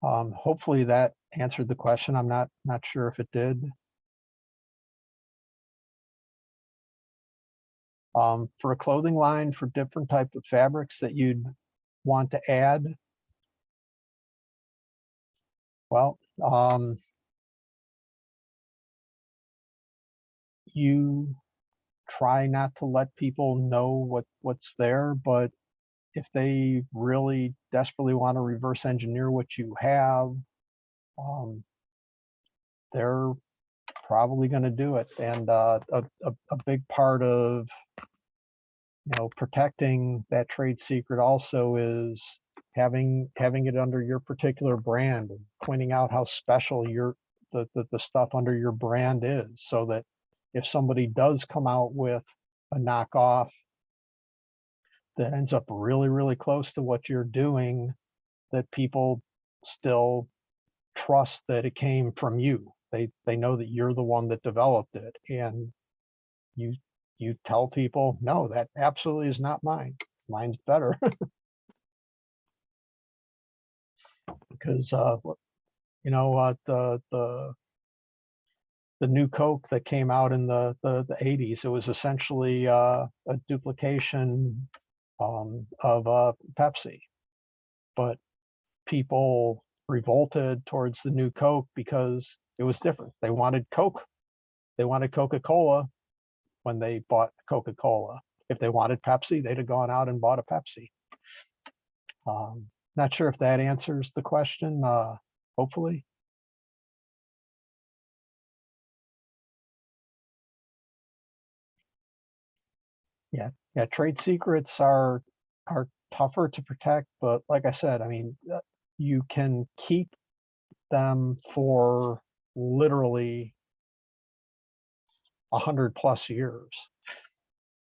Hopefully that answered the question. I'm not sure if it did. For a clothing line for different types of fabrics that you'd want to add, well, you try not to let people know what's there, but if they really desperately want to reverse engineer what you have, they're probably going to do it. And a big part of, you know, protecting that trade secret also is having it under your particular brand and pointing out how special the stuff under your brand is, so that if somebody does come out with a knockoff that ends up really close to what you're doing, that people still trust that it came from you. They know that you're the one that developed it, and you tell people, no, that absolutely is not mine. Mine's better. Because you know, the new Coke that came out in the 80s, it was essentially a duplication of Pepsi, but people revolted towards the new Coke because it was different. They wanted Coke. They wanted Coca-Cola when they bought Coca-Cola. If they wanted Pepsi, they'd have gone out and bought a Pepsi. Not sure if that answers the question, hopefully. Yeah, trade secrets are tougher to protect, but like I said, I mean, you can keep them for literally 100+ years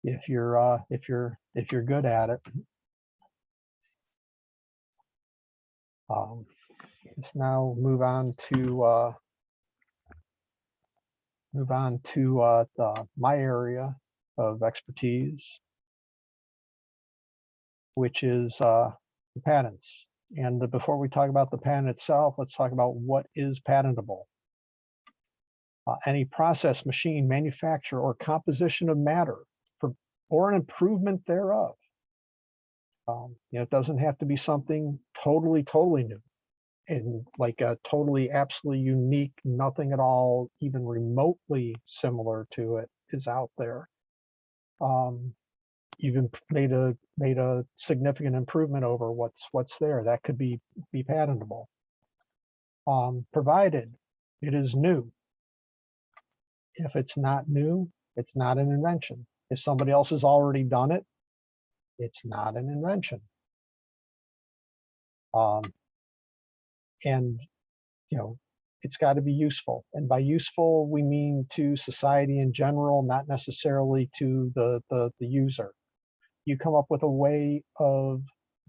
if you're good at it. Let's now move on to my area of expertise, which is the patents. And before we talk about the patent itself, let's talk about what is patentable. Any process, machine, manufacture, or composition of matter, or an improvement thereof. It doesn't have to be something totally new, and like a totally, absolutely unique, nothing at all, even remotely similar to it is out there. You've made a significant improvement over what's there. That could be patentable. Provided it is new. If it's not new, it's not an invention. If somebody else has already done it, it's not an invention. And it's got to be useful. And by useful, we mean to society in general, not necessarily to the user. You come up with a way of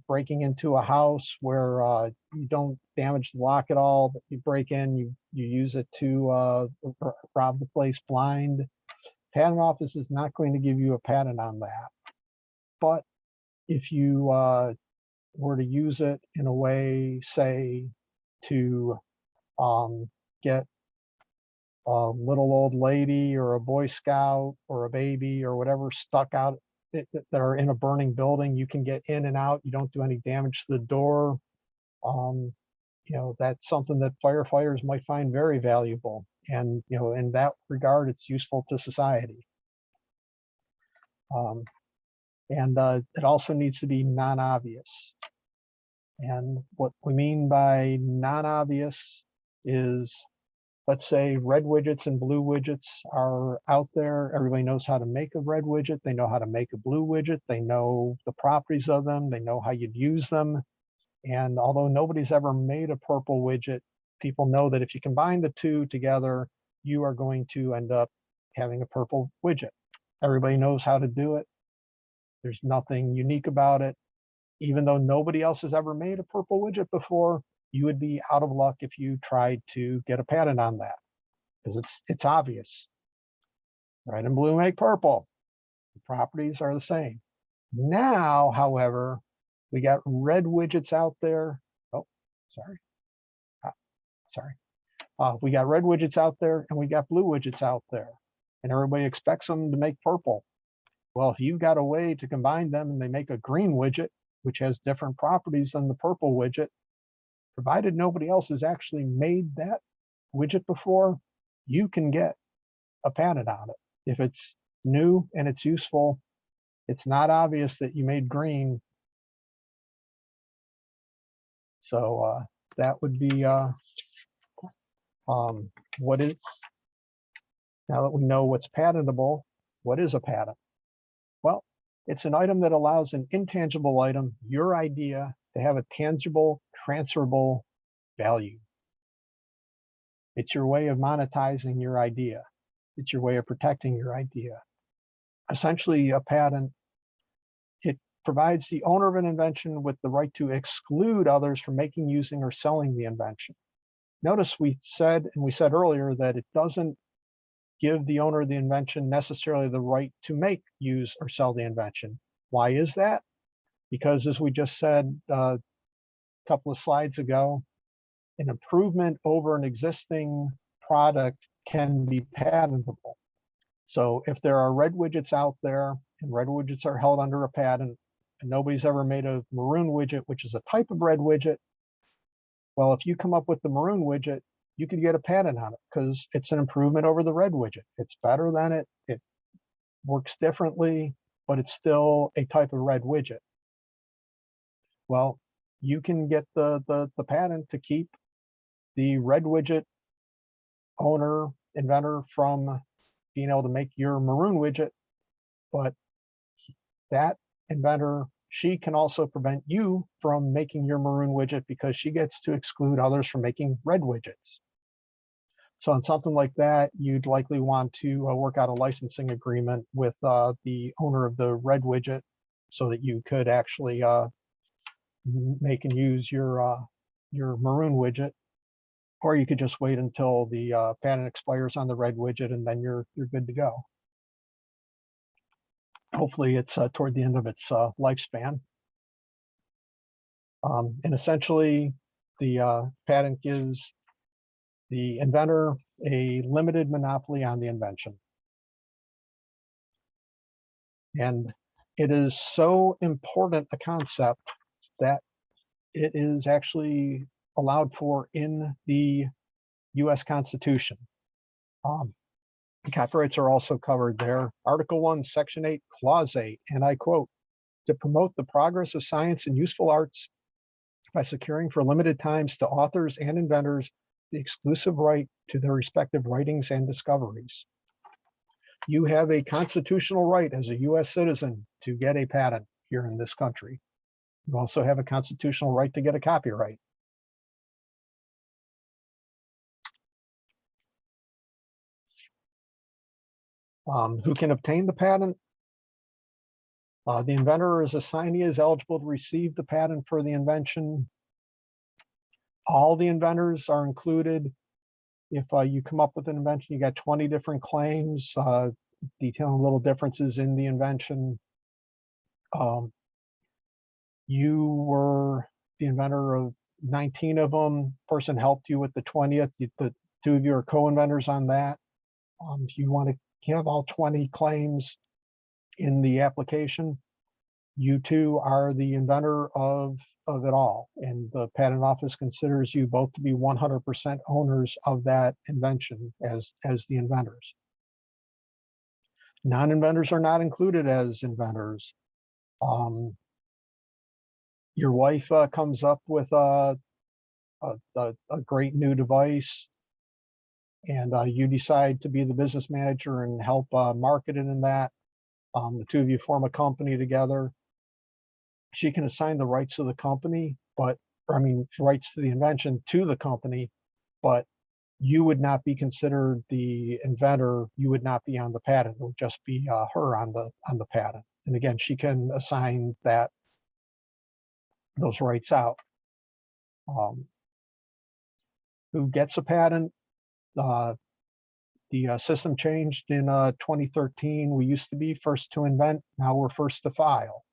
breaking into a house where you don't damage the lock at all, but you break in, you use it to rob the place blind. Patent office is not going to give you a patent on that. But if you were to use it in a way, say, to get a little old lady or a Boy Scout or a baby or whatever stuck out that are in a burning building, you can get in and out. You don't do any damage to the door. That's something that firefighters might find very valuable. And, in that regard, it's useful to society. And it also needs to be non-obvious. And what we mean by non-obvious is, let's say red widgets and blue widgets are out there. Everybody knows how to make a red widget. They know how to make a blue widget. They know the properties of them. They know how you'd use them. And although nobody's ever made a purple widget, people know that if you combine the two together, you are going to end up having a purple widget. Everybody knows how to do it. There's nothing unique about it. Even though nobody else has ever made a purple widget before, you would be out of luck if you tried to get a patent on that, because it's obvious. Red and blue make purple. The properties are the same. Now, however, we got red widgets out there. Oh, sorry. We got red widgets out there and we got blue widgets out there, and everybody expects them to make purple. Well, if you've got a way to combine them and they make a green widget, which has different properties than the purple widget, provided nobody else has actually made that widget before, you can get a patent on it. If it's new and it's useful, it's not obvious that you made green. So that would be what is, now that we know what's patentable, what is a patent? Well, it's an item that allows an intangible item, your idea, to have a tangible, transferable value. It's your way of monetizing your idea. It's your way of protecting your idea. Essentially, a patent, it provides the owner of an invention with the right to exclude others from making, using, or selling the invention. Notice we said earlier that it doesn't give the owner of the invention necessarily the right to make, use, or sell the invention. Why is that? Because as we just said a couple of slides ago, an improvement over an existing product can be patentable. So if there are red widgets out there and red widgets are held under a patent and nobody's ever made a maroon widget, which is a type of red widget, well, if you come up with the maroon widget, you could get a patent on it because it's an improvement over the red widget. It's better than it. It works differently, but it's still a type of red widget. Well, you can get the patent to keep the red widget owner, inventor from being able to make your maroon widget, but that inventor, she can also prevent you from making your maroon widget because she gets to exclude others from making red widgets. So on something like that, you'd likely want to work out a licensing agreement with the owner of the red widget so that you could actually make and use your maroon widget, or you could just wait until the patent expires on the red widget and then you're good to go. Hopefully it's toward the end of its lifespan. And essentially the patent gives the inventor a limited monopoly on the invention. And it is so important a concept that it is actually allowed for in the US Constitution. Copyrights are also covered there. Article 1, Section 8, Clause 8, and I quote, "To promote the progress of science and useful arts by securing for limited times to authors and inventors the exclusive right to their respective writings and discoveries." You have a constitutional right as a US citizen to get a patent here in this country. You also have a constitutional right to get a copyright. Who can obtain the patent? The inventor or his assignee is eligible to receive the patent for the invention. All the inventors are included. If you come up with an invention, you got 20 different claims detailing little differences in the invention. You were the inventor of 19 of them. Person helped you with the 20th. The two of you are co-inventors on that. If you want to have all 20 claims in the application, you two are the inventor of it all. And the patent office considers you both to be 100% owners of that invention as the inventors. Non-inventors are not included as inventors. Your wife comes up with a great new device, and you decide to be the business manager and help market it in that. The two of you form a company together. She can assign the rights of the company, rights to the invention to the company, but you would not be considered the inventor. You would not be on the patent. It would just be her on the patent. And again, she can assign those rights out. Who gets a patent? The system changed in 2013. We used to be first to invent. Now we're first to file.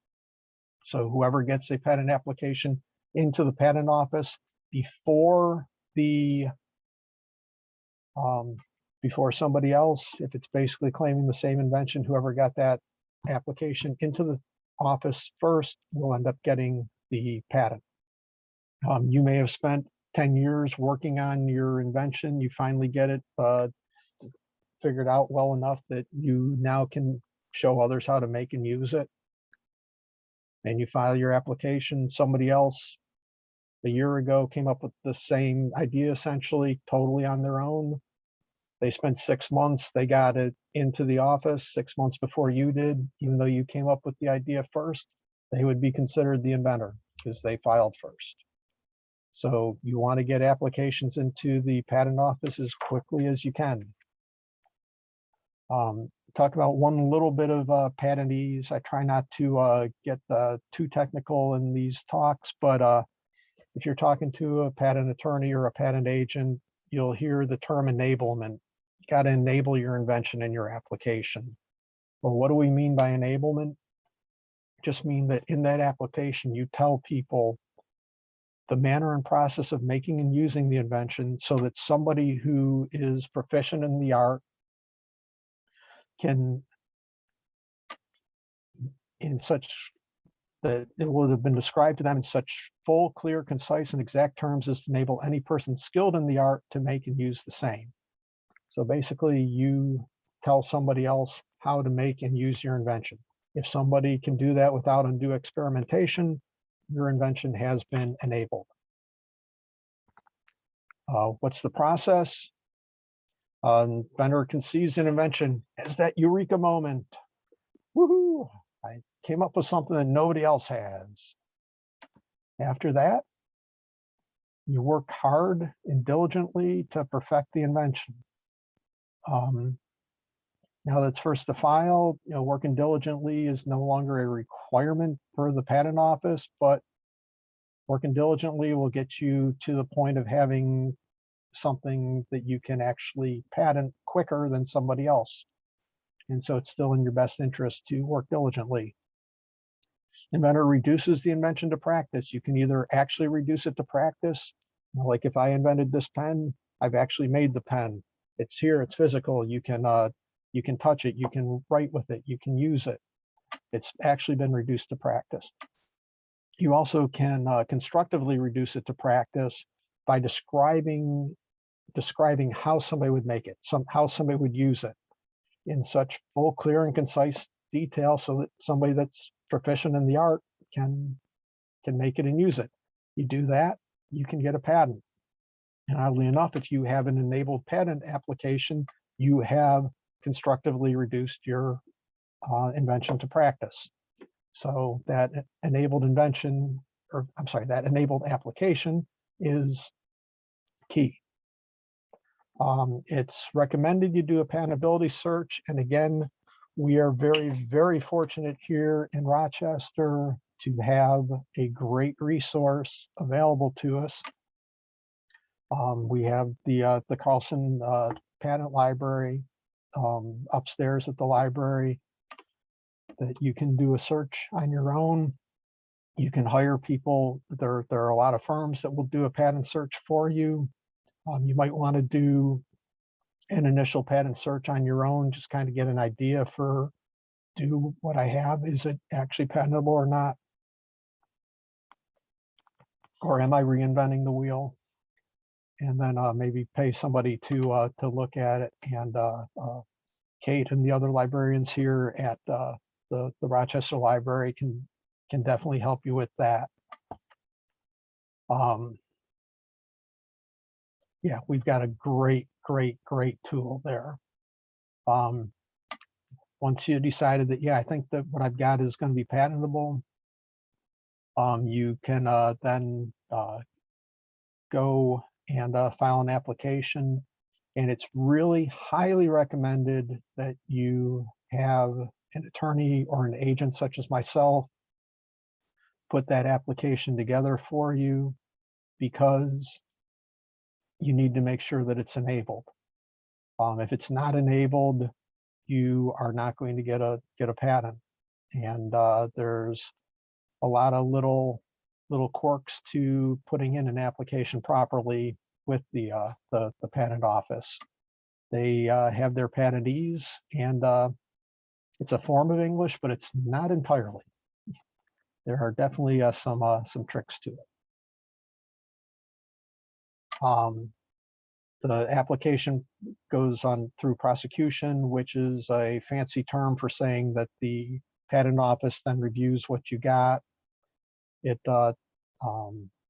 So whoever gets a patent application into the patent office before somebody else, if it's basically claiming the same invention, whoever got that application into the office first will end up getting the patent. You may have spent 10 years working on your invention. You finally get it figured out well enough that you now can show others how to make and use it. And you file your application. Somebody else a year ago came up with the same idea, essentially totally on their own. They spent 6 months, they got it into the office 6 months before you did. Even though you came up with the idea first, they would be considered the inventor because they filed first. So you want to get applications into the patent office as quickly as you can. Talk about one little bit of patentese. I try not to get too technical in these talks, but if you're talking to a patent attorney or a patent agent, you'll hear the term enablement. You got to enable your invention in your application. Well, what do we mean by enablement? Just mean that in that application, you tell people the manner and process of making and using the invention so that somebody who is proficient in the art can, in such that it will have been described to them in such full, clear, concise, and exact terms as to enable any person skilled in the art to make and use the same. So basically, you tell somebody else how to make and use your invention. If somebody can do that without undue experimentation, your invention has been enabled. What's the process? Inventor conceives an invention as that eureka moment. Woohoo! I came up with something that nobody else has. After that, you work hard and diligently to perfect the invention. Now that's first to file, working diligently is no longer a requirement for the patent office, but working diligently will get you to the point of having something that you can actually patent quicker than somebody else. And so it's still in your best interest to work diligently. Inventor reduces the invention to practice. You can either actually reduce it to practice, like if I invented this pen, I've actually made the pen. It's here, it's physical. You can touch it, you can write with it, you can use it. It's actually been reduced to practice. You also can constructively reduce it to practice by describing how somebody would make it, how somebody would use it in such full, clear, and concise detail so that somebody that's proficient in the art can make it and use it. You do that, you can get a patent. And oddly enough, if you have an enabled patent application, you have constructively reduced your invention to practice. So that enabled invention, or I'm sorry, that enabled application is key. It's recommended you do a patentability search. And again, we are very, very fortunate here in Rochester to have a great resource available to us. We have the Carlson Patent Library upstairs at the library that you can do a search on your own. You can hire people. There are a lot of firms that will do a patent search for you. You might want to do an initial patent search on your own, just kind of get an idea for, do what I have, is it actually patentable or not? Or am I reinventing the wheel? And then maybe pay somebody to look at it. And Kate and the other librarians here at the Rochester Library can definitely help you with that. Yeah, we've got a great tool there. Once you decided that, yeah, I think that what I've got is going to be patentable, you can then go and file an application. And it's really highly recommended that you have an attorney or an agent such as myself put that application together for you, because you need to make sure that it's enabled. If it's not enabled, you are not going to get a patent. And there's a lot of little quirks to putting in an application properly with the patent office. They have their patentees, and it's a form of English, but it's not entirely. There are definitely some tricks to it. The application goes on through prosecution, which is a fancy term for saying that the patent office then reviews what you got. It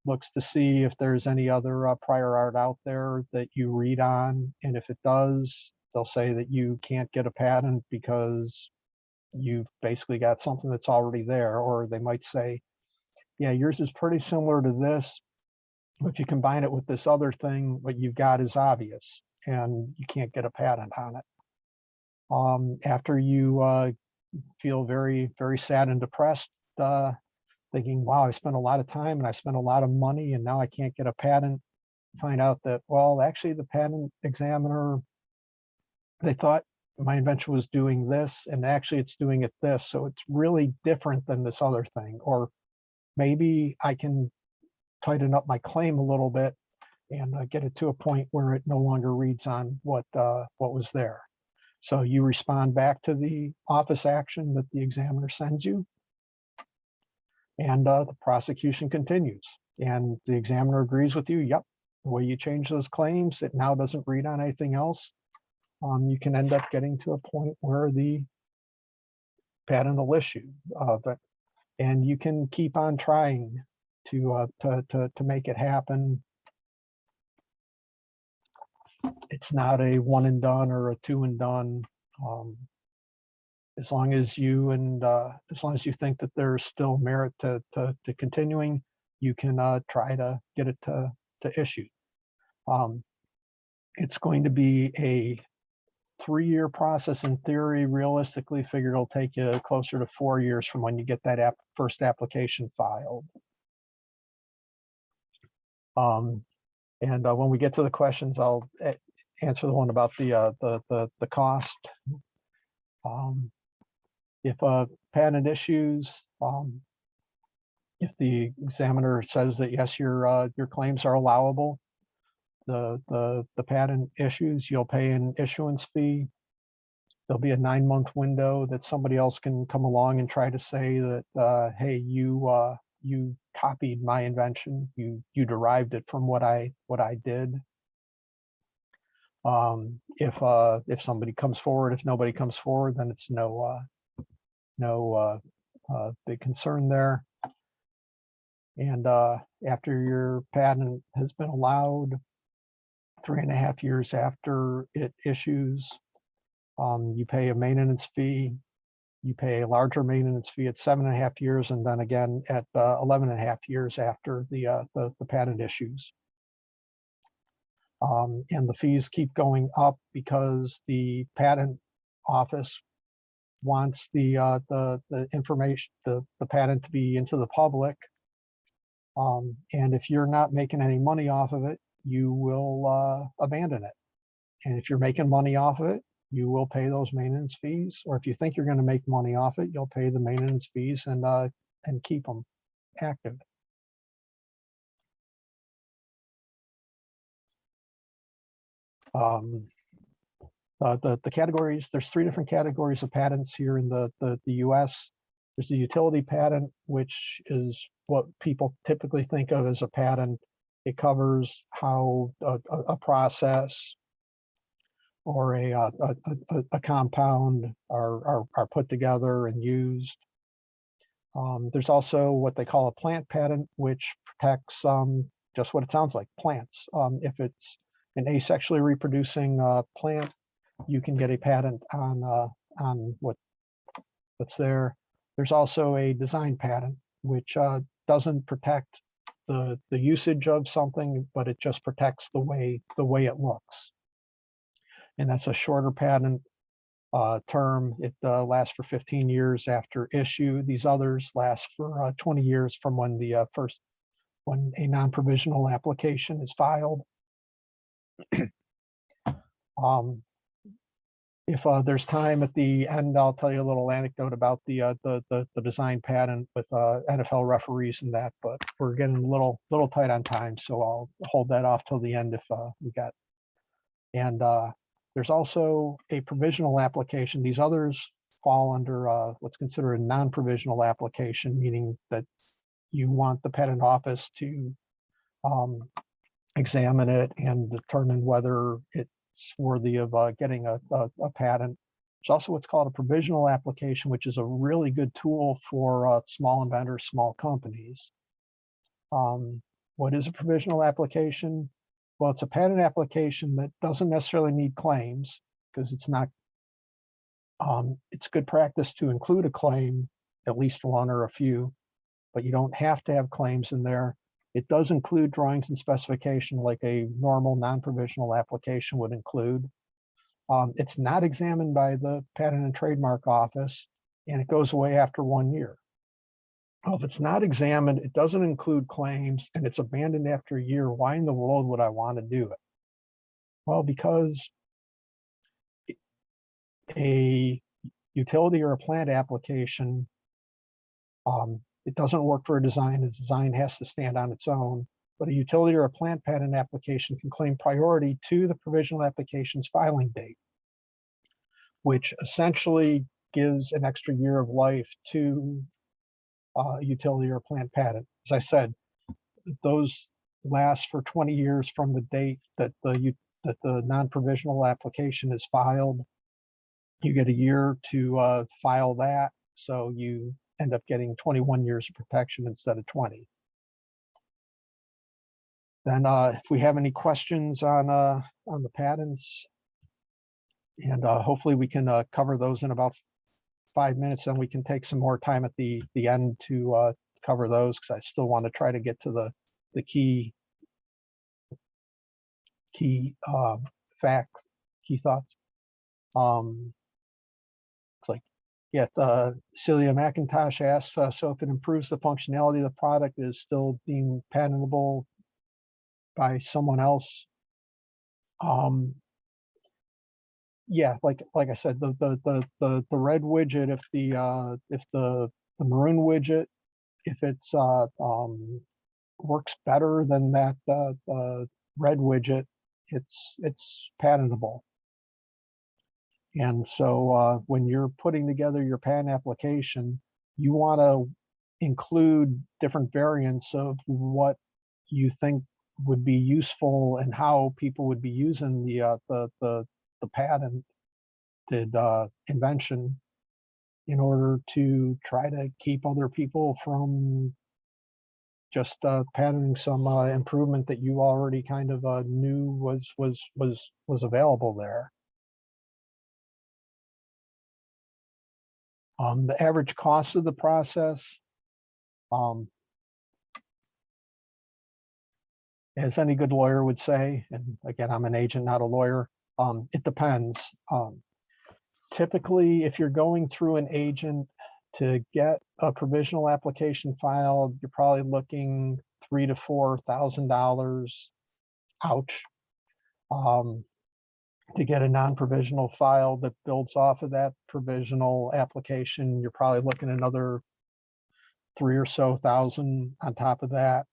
looks to see if there's any other prior art out there that you read on. And if it does, they'll say that you can't get a patent because you've basically got something that's already there. Or they might say, yeah, yours is pretty similar to this. If you combine it with this other thing, what you've got is obvious and you can't get a patent on it. After you feel very sad and depressed, thinking, wow, I spent a lot of time and I spent a lot of money and now I can't get a patent, find out that, well, actually the patent examiner, they thought my invention was doing this and actually it's doing it this. So it's really different than this other thing. Or maybe I can tighten up my claim a little bit and get it to a point where it no longer reads on what was there. So you respond back to the office action that the examiner sends you, and the prosecution continues. And the examiner agrees with you, yep, the way you change those claims, it now doesn't read on anything else. You can end up getting to a point where the patent will issue, and you can keep on trying to make it happen. It's not a one and done or a two and done. as long as you think that there's still merit to continuing, you can try to get it to issue. It's going to be a 3-year process in theory. Realistically, figure it'll take you closer to 4 years from when you get that first application filed. And when we get to the questions, I'll answer the one about the cost. If a patent issues, if the examiner says that yes, your claims are allowable, the patent issues, you'll pay an issuance fee. There'll be a 9-month window that somebody else can come along and try to say that, hey, you copied my invention, you derived it from what I did. If somebody comes forward, if nobody comes forward, then it's no big concern there. And after your patent has been allowed, 3.5 years after it issues, you pay a maintenance fee. You pay a larger maintenance fee at 7.5 years, and then again at 11.5 years after the patent issues. And the fees keep going up because the patent office wants the information, the patent to be into the public. And if you're not making any money off of it, you will abandon it. And if you're making money off of it, you will pay those maintenance fees. Or if you think you're going to make money off it, you'll pay the maintenance fees and keep them active. The categories, there's 3 different categories of patents here in the US. There's the utility patent, which is what people typically think of as a patent. It covers how a process or a compound are put together and used. There's also what they call a plant patent, which protects just what it sounds like, plants. If it's an asexually reproducing plant, you can get a patent on what's there. There's also a design patent, which doesn't protect the usage of something, but it just protects the way it looks. And that's a shorter patent term. It lasts for 15 years after issue. These others last for 20 years from when when a non-provisional application is filed. If there's time at the end, I'll tell you a little anecdote about the design patent with NFL referees and that, but we're getting a little tight on time, so I'll hold that off till the end if we got. And there's also a provisional application. These others fall under what's considered a non-provisional application, meaning that you want the patent office to examine it and determine whether it's worthy of getting a patent. There's also what's called a provisional application, which is a really good tool for small inventors, small companies. What is a provisional application? Well, it's a patent application that doesn't necessarily need claims, because it's not, it's good practice to include a claim, at least one or a few, but you don't have to have claims in there. It does include drawings and specification like a normal non-provisional application would include. It's not examined by the Patent and Trademark Office, and it goes away after 1 year. Well, if it's not examined, it doesn't include claims, and it's abandoned after a year, why in the world would I want to do it? Well, because a utility or a plant application, it doesn't work for a design. A design has to stand on its own, but a utility or a plant patent application can claim priority to the provisional application's filing date, which essentially gives an extra year of life to a utility or plant patent. As I said, those last for 20 years from the date that the non-provisional application is filed. You get a year to file that, so you end up getting 21 years of protection instead of 20. Then if we have any questions on the patents, and hopefully we can cover those in about 5 minutes, then we can take some more time at the end to cover those, because I still want to try to get to the key facts, key thoughts. It's like, yeah, Celia McIntosh asks, so if it improves the functionality of the product, is still being patentable by someone else? Yeah, like I said, the red widget, if the maroon widget, if it's works better than that red widget, it's patentable. And so when you're putting together your patent application, you want to include different variants of what you think would be useful and how people would be using the patented invention in order to try to keep other people from just patenting some improvement that you already kind of knew was available there. The average cost of the process, as any good lawyer would say, and again, I'm an agent, not a lawyer, it depends. Typically, if you're going through an agent to get a provisional application filed, you're probably looking $3,000 to $4,000. Ouch. To get a non-provisional file that builds off of that provisional application, you're probably looking at another $3,000 or so on top of that.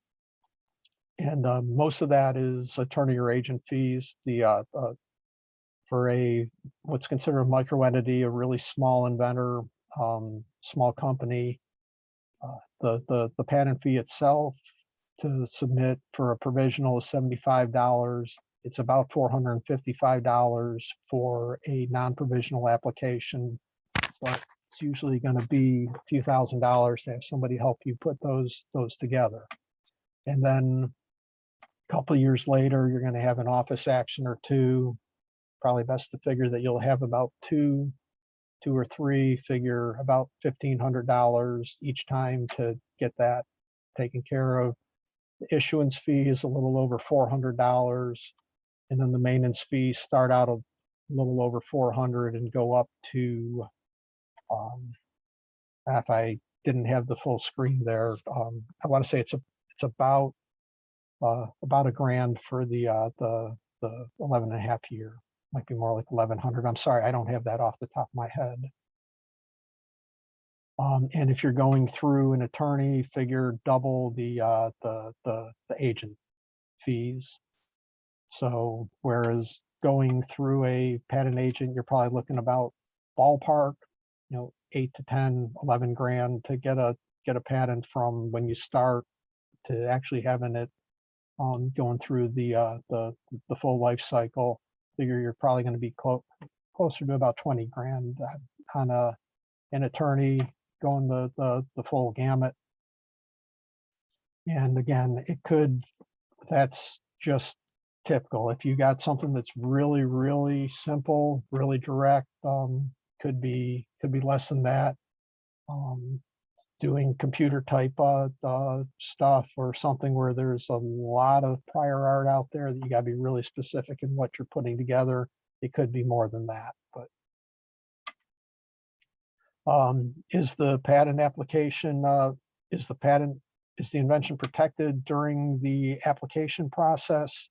And most of that is attorney or agent fees. For what's considered a micro entity, a really small inventor, small company, the patent fee itself to submit for a provisional is $75. It's about $455 for a non-provisional application, but it's usually going to be a few $1,000s to have somebody help you put those together. And then a couple of years later, you're going to have an office action or two. Probably best to figure that you'll have about two or three, figure about $1,500 each time to get that taken care of. The issuance fee is a little over $400. And then the maintenance fees start out a little over $400 and go up to, if I didn't have the full screen there, I want to say it's about $1,000 for the 11 and a half year. Might be more like 1,100. I'm sorry, I don't have that off the top of my head. And if you're going through an attorney, figure double the agent fees. So whereas going through a patent agent, you're probably looking about ballpark, 8 to 10, 11 grand to get a patent from when you start to actually having it going through the full life cycle. Figure you're probably going to be closer to about 20 grand on an attorney going the full gamut. And again, that's just typical. If you got something that's really, really simple, really direct, could be less than that. Doing computer type stuff or something where there's a lot of prior art out there that you gotta be really specific in what you're putting together, it could be more than that. But is the patent application, is the invention protected during the application process?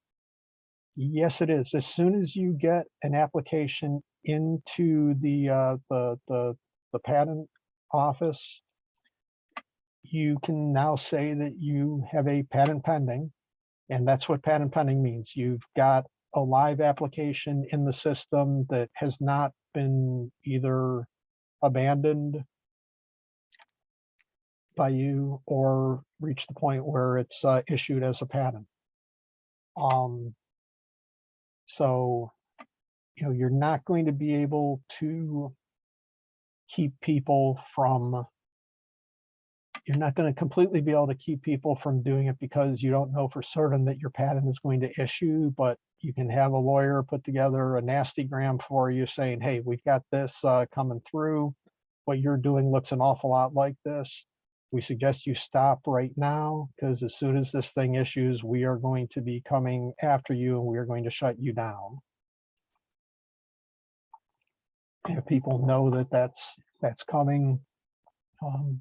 Yes, it is. As soon as you get an application into the patent office, you can now say that you have a patent pending, and that's what patent pending means. You've got a live application in the system that has not been either abandoned by you or reached the point where it's issued as a patent. So, you're not going to be able to keep people from, you're not going to completely be able to keep people from doing it because you don't know for certain that your patent is going to issue, but you can have a lawyer put together a nasty gram for you saying, hey, we've got this coming through. what you're doing looks an awful lot like this. We suggest you stop right now, because as soon as this thing issues, we are going to be coming after you and we are going to shut you down. If people know that that's coming, you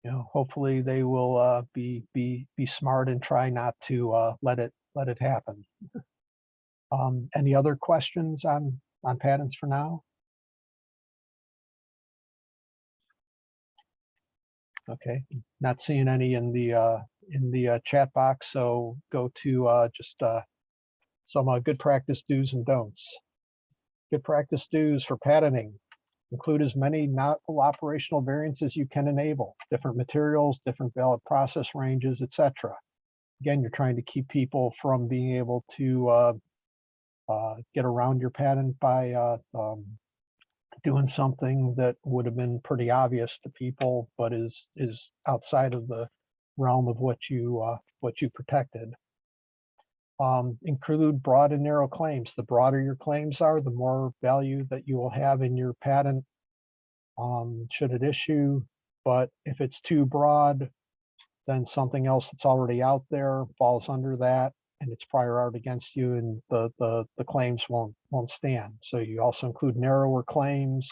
know, hopefully they will be smart and try not to let it happen. Any other questions on patents for now? Okay, not seeing any in the chat box, so go to just some good practice do's and don'ts. Good practice do's for patenting: include as many novel operational variants as you can enable, different materials, different valid process ranges, etc. Again, you're trying to keep people from being able to get around your patent by doing something that would have been pretty obvious to people, but is outside of the realm of what you protected. Include broad and narrow claims. The broader your claims are, the more value that you will have in your patent should it issue. But if it's too broad, then something else that's already out there falls under that, and it's prior art against you, and the claims won't stand. So you also include narrower claims,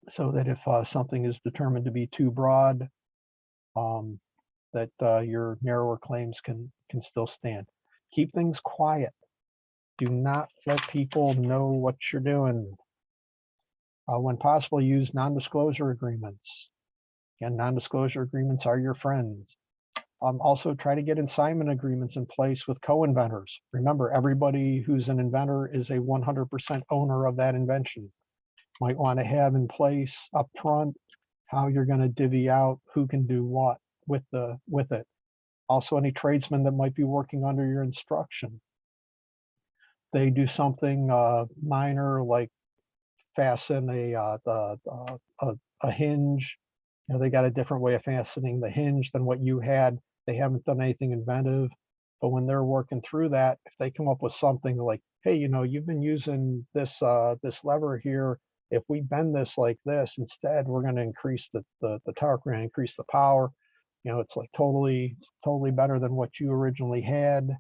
so that if something is determined to be too broad, that your narrower claims can still stand. Keep things quiet. Do not let people know what you're doing. When possible, use non-disclosure agreements. Again, non-disclosure agreements are your friends. Also, try to get assignment agreements in place with co-inventors. Remember, everybody who's an inventor is a 100% owner of that invention. Might want to have in place up front how you're going to divvy out who can do what with it. Also, any tradesmen that might be working under your instruction. They do something minor, like fasten a hinge. You know, they got a different way of fastening the hinge than what you had. They haven't done anything inventive, but when they're working through that, if they come up with something like, hey, you know, you've been using this lever here. If we bend this like this, instead, we're going to increase the torque, we're going to increase the power. You know, it's like totally better than what you originally had.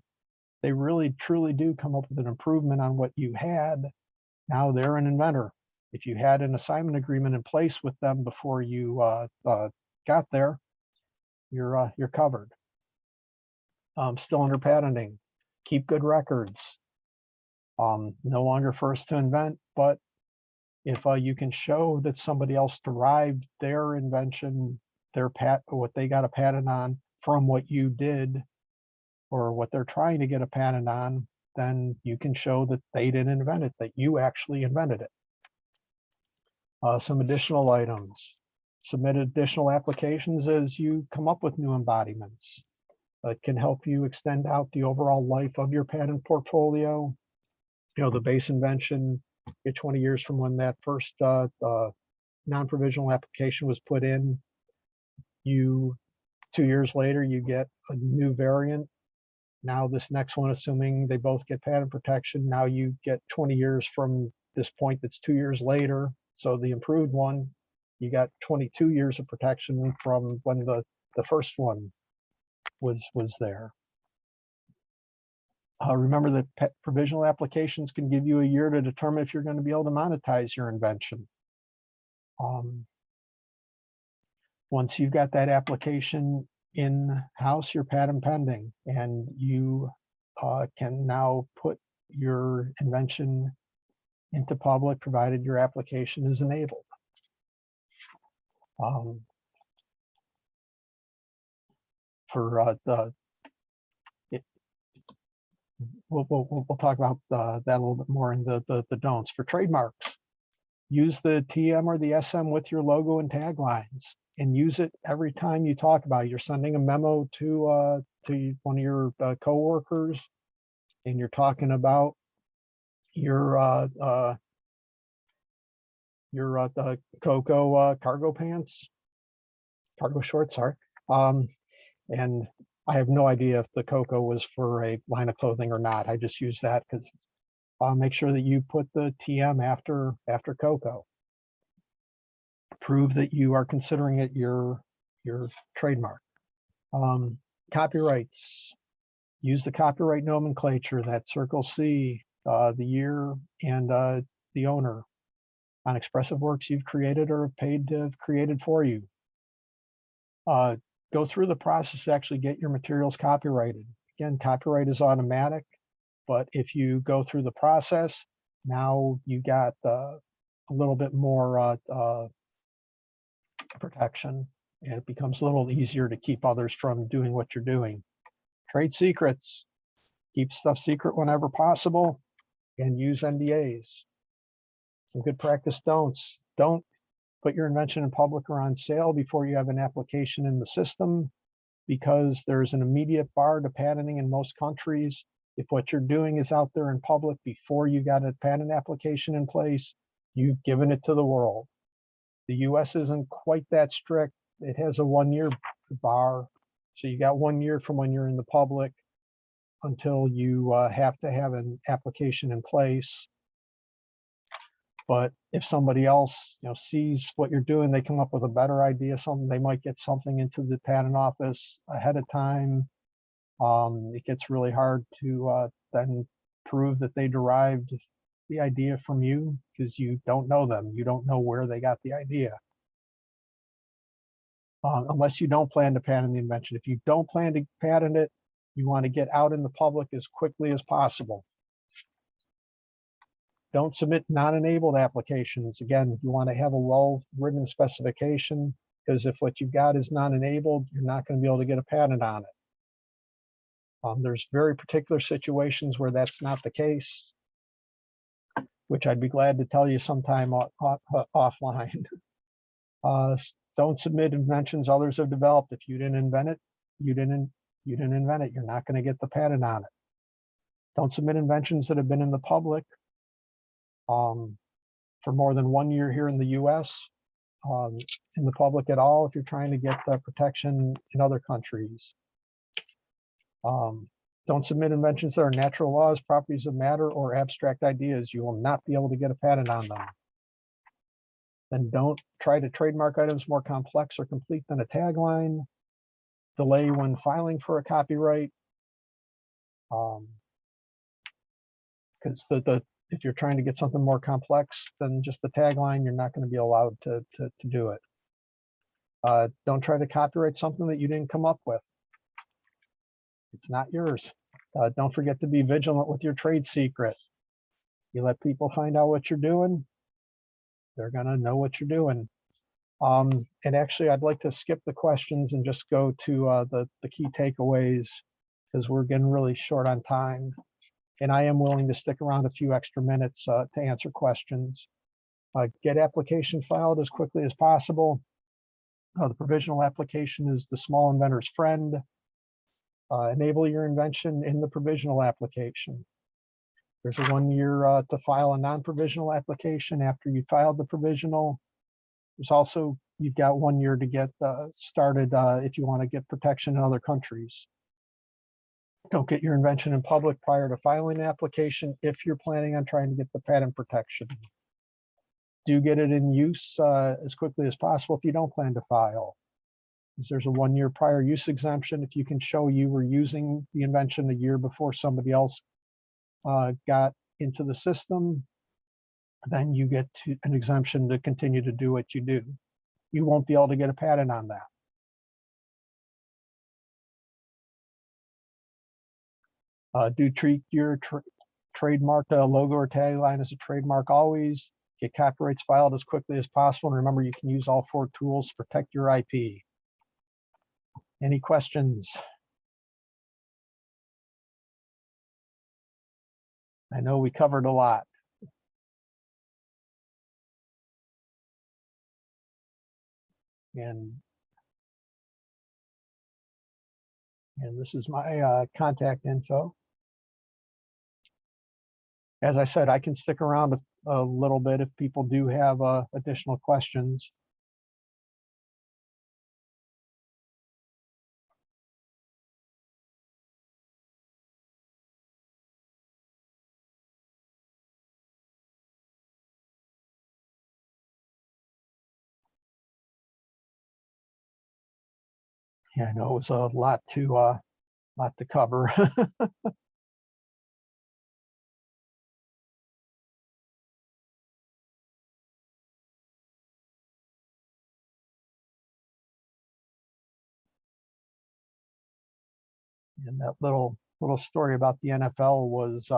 They really, truly do come up with an improvement on what you had. Now they're an inventor. If you had an assignment agreement in place with them before you got there, you're covered. Still under patenting, keep good records. No longer first to invent, but if you can show that somebody else derived their invention, what they got a patent on from what you did, or what they're trying to get a patent on, then you can show that they didn't invent it, that you actually invented it. Some additional items. Submit additional applications as you come up with new embodiments. It can help you extend out the overall life of your patent portfolio. You know, the base invention, get 20 years from when that first non-provisional application was put in. 2 years later, you get a new variant. Now this next one, assuming they both get patent protection, now you get 20 years from this point, that's 2 years later. So the improved one, you got 22 years of protection from when the first one was there. Remember that provisional applications can give you a year to determine if you're going to be able to monetize your invention. Once you've got that application in-house, your patent pending, and you can now put your invention into public, provided your application is enabled. We'll talk about that a little bit more in the don'ts. For trademarks, use the TM or the SM with your logo and taglines, and use it every time you talk about it. You're sending a memo to one of your coworkers, and you're talking about your Coco cargo pants, cargo shorts, sorry. And I have no idea if the Coco was for a line of clothing or not. I just use that because make sure that you put the TM after Coco. Prove that you are considering it your trademark. Copyrights. Use the copyright nomenclature, that circle C, the year, and the owner on expressive works you've created or have paid to have created for you. Go through the process to actually get your materials copyrighted. Again, copyright is automatic, but if you go through the process, now you got a little bit more protection, and it becomes a little easier to keep others from doing what you're doing. Trade secrets. Keep stuff secret whenever possible, and use NDAs. Some good practice don'ts. Don't put your invention in public or on sale before you have an application in the system, because there's an immediate bar to patenting in most countries. If what you're doing is out there in public before you got a patent application in place, you've given it to the world. The US isn't quite that strict. It has a 1-year bar. So you got 1 year from when you're in the public until you have to have an application in place. But if somebody else, sees what you're doing, they come up with a better idea, something, they might get something into the patent office ahead of time. It gets really hard to then prove that they derived the idea from you, because you don't know them. You don't know where they got the idea. Unless you don't plan to patent the invention. If you don't plan to patent it, you want to get out in the public as quickly as possible. Don't submit non-enabled applications. Again, you want to have a well-written specification, because if what you've got is non-enabled, you're not going to be able to get a patent on it. There's very particular situations where that's not the case, which I'd be glad to tell you sometime offline. Don't submit inventions others have developed. If you didn't invent it, you didn't invent it. You're not going to get the patent on it. Don't submit inventions that have been in the public for more than 1 year here in the US, in the public at all, if you're trying to get protection in other countries. Don't submit inventions that are natural laws, properties of matter, or abstract ideas. You will not be able to get a patent on them. Then don't try to trademark items more complex or complete than a tagline. Delay when filing for a copyright. Because if you're trying to get something more complex than just the tagline, you're not going to be allowed to do it. Don't try to copyright something that you didn't come up with. It's not yours. Don't forget to be vigilant with your trade secret. You let people find out what you're doing, they're going to know what you're doing. And actually, I'd like to skip the questions and just go to the key takeaways, because we're getting really short on time. And I am willing to stick around a few extra minutes to answer questions. Get application filed as quickly as possible. The provisional application is the small inventor's friend. Enable your invention in the provisional application. There's a 1 year to file a non-provisional application after you filed the provisional. There's also, you've got 1 year to get started if you want to get protection in other countries. Don't get your invention in public prior to filing an application if you're planning on trying to get the patent protection. Do get it in use as quickly as possible if you don't plan to file. There's a 1 year prior use exemption. If you can show you were using the invention a year before somebody else got into the system, then you get an exemption to continue to do what you do. You won't be able to get a patent on that. Do treat your trademark logo or tagline as a trademark always. Get copyrights filed as quickly as possible. And remember, you can use all 4 tools to protect your IP. Any questions? I know we covered a lot. And this is my contact info. As I said, I can stick around a little bit if people do have additional questions. Yeah, I know it was a lot to cover. And that little story about the NFL was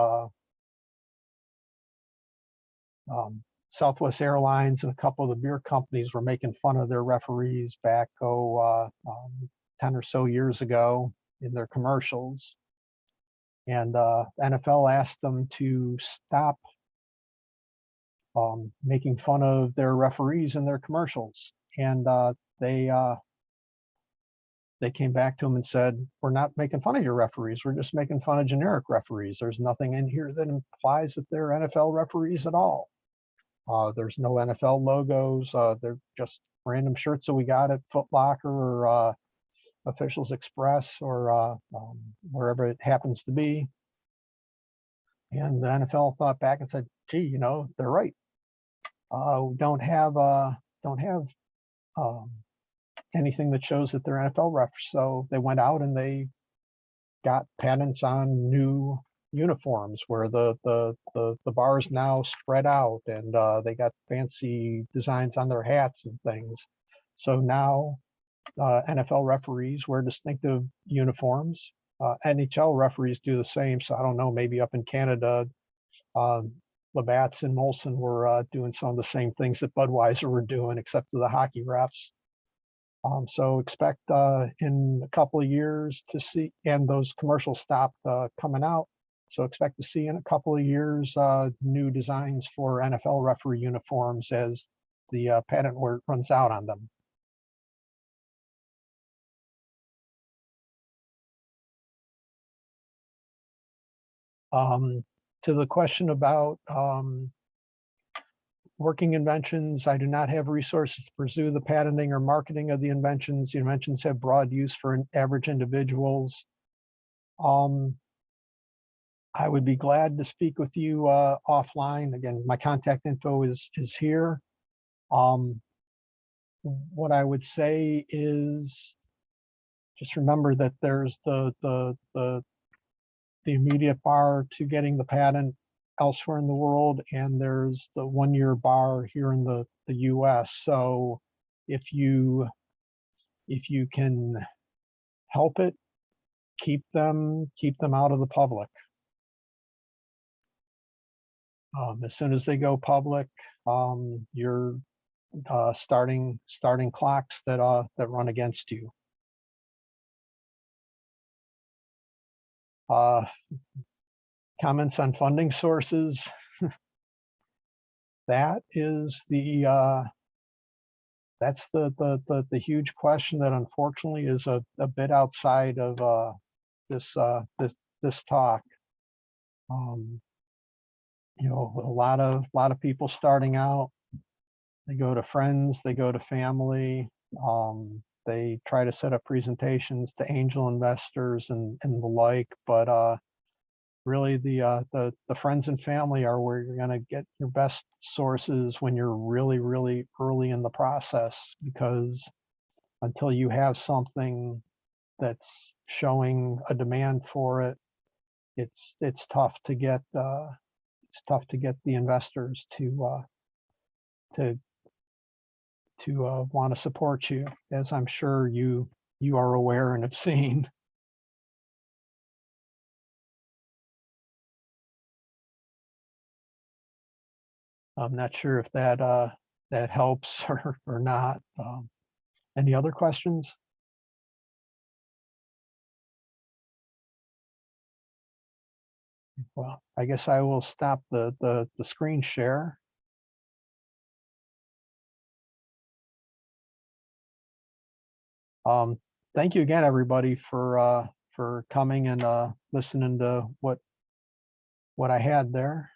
Southwest Airlines and a couple of the beer companies were making fun of their referees back 10 or so years ago in their commercials. And NFL asked them to stop making fun of their referees in their commercials. And they came back to him and said, we're not making fun of your referees. We're just making fun of generic referees. There's nothing in here that implies that they're NFL referees at all. There's no NFL logos. They're just random shirts that we got at Foot Locker or Officials Express or wherever it happens to be. And the NFL thought back and said, gee, you know, they're right. We don't have anything that shows that they're NFL refs. So they went out and they got patents on new uniforms where the bars now spread out, and they got fancy designs on their hats and things. So now NFL referees wear distinctive uniforms. NHL referees do the same. So I don't know, maybe up in Canada, Labatt's and Molson were doing some of the same things that Budweiser were doing, except to the hockey refs. So expect in a couple of years to see, and those commercials stopped coming out. So expect to see in a couple of years new designs for NFL referee uniforms as the patent runs out on them. To the question about working inventions, I do not have resources to pursue the patenting or marketing of the inventions. The inventions have broad use for average individuals. I would be glad to speak with you offline. Again, my contact info is here. What I would say is just remember that there's the immediate bar to getting the patent elsewhere in the world, and there's the 1-year bar here in the US. So if you can help it, keep them out of the public. As soon as they go public, you're starting clocks that run against you. Comments on funding sources. That is that's the huge question that unfortunately is a bit outside of this talk. You know, a lot of people starting out, they go to friends, they go to family, they try to set up presentations to angel investors and the like, but really the friends and family are where you're going to get your best sources when you're really early in the process, because until you have something that's showing a demand for it, it's tough to get the investors to want to support you, as I'm sure you are aware and have seen. I'm not sure if that helps or not. Any other questions? Well, I guess I will stop the screen share. Thank you again, everybody, for coming and listening to what I had there.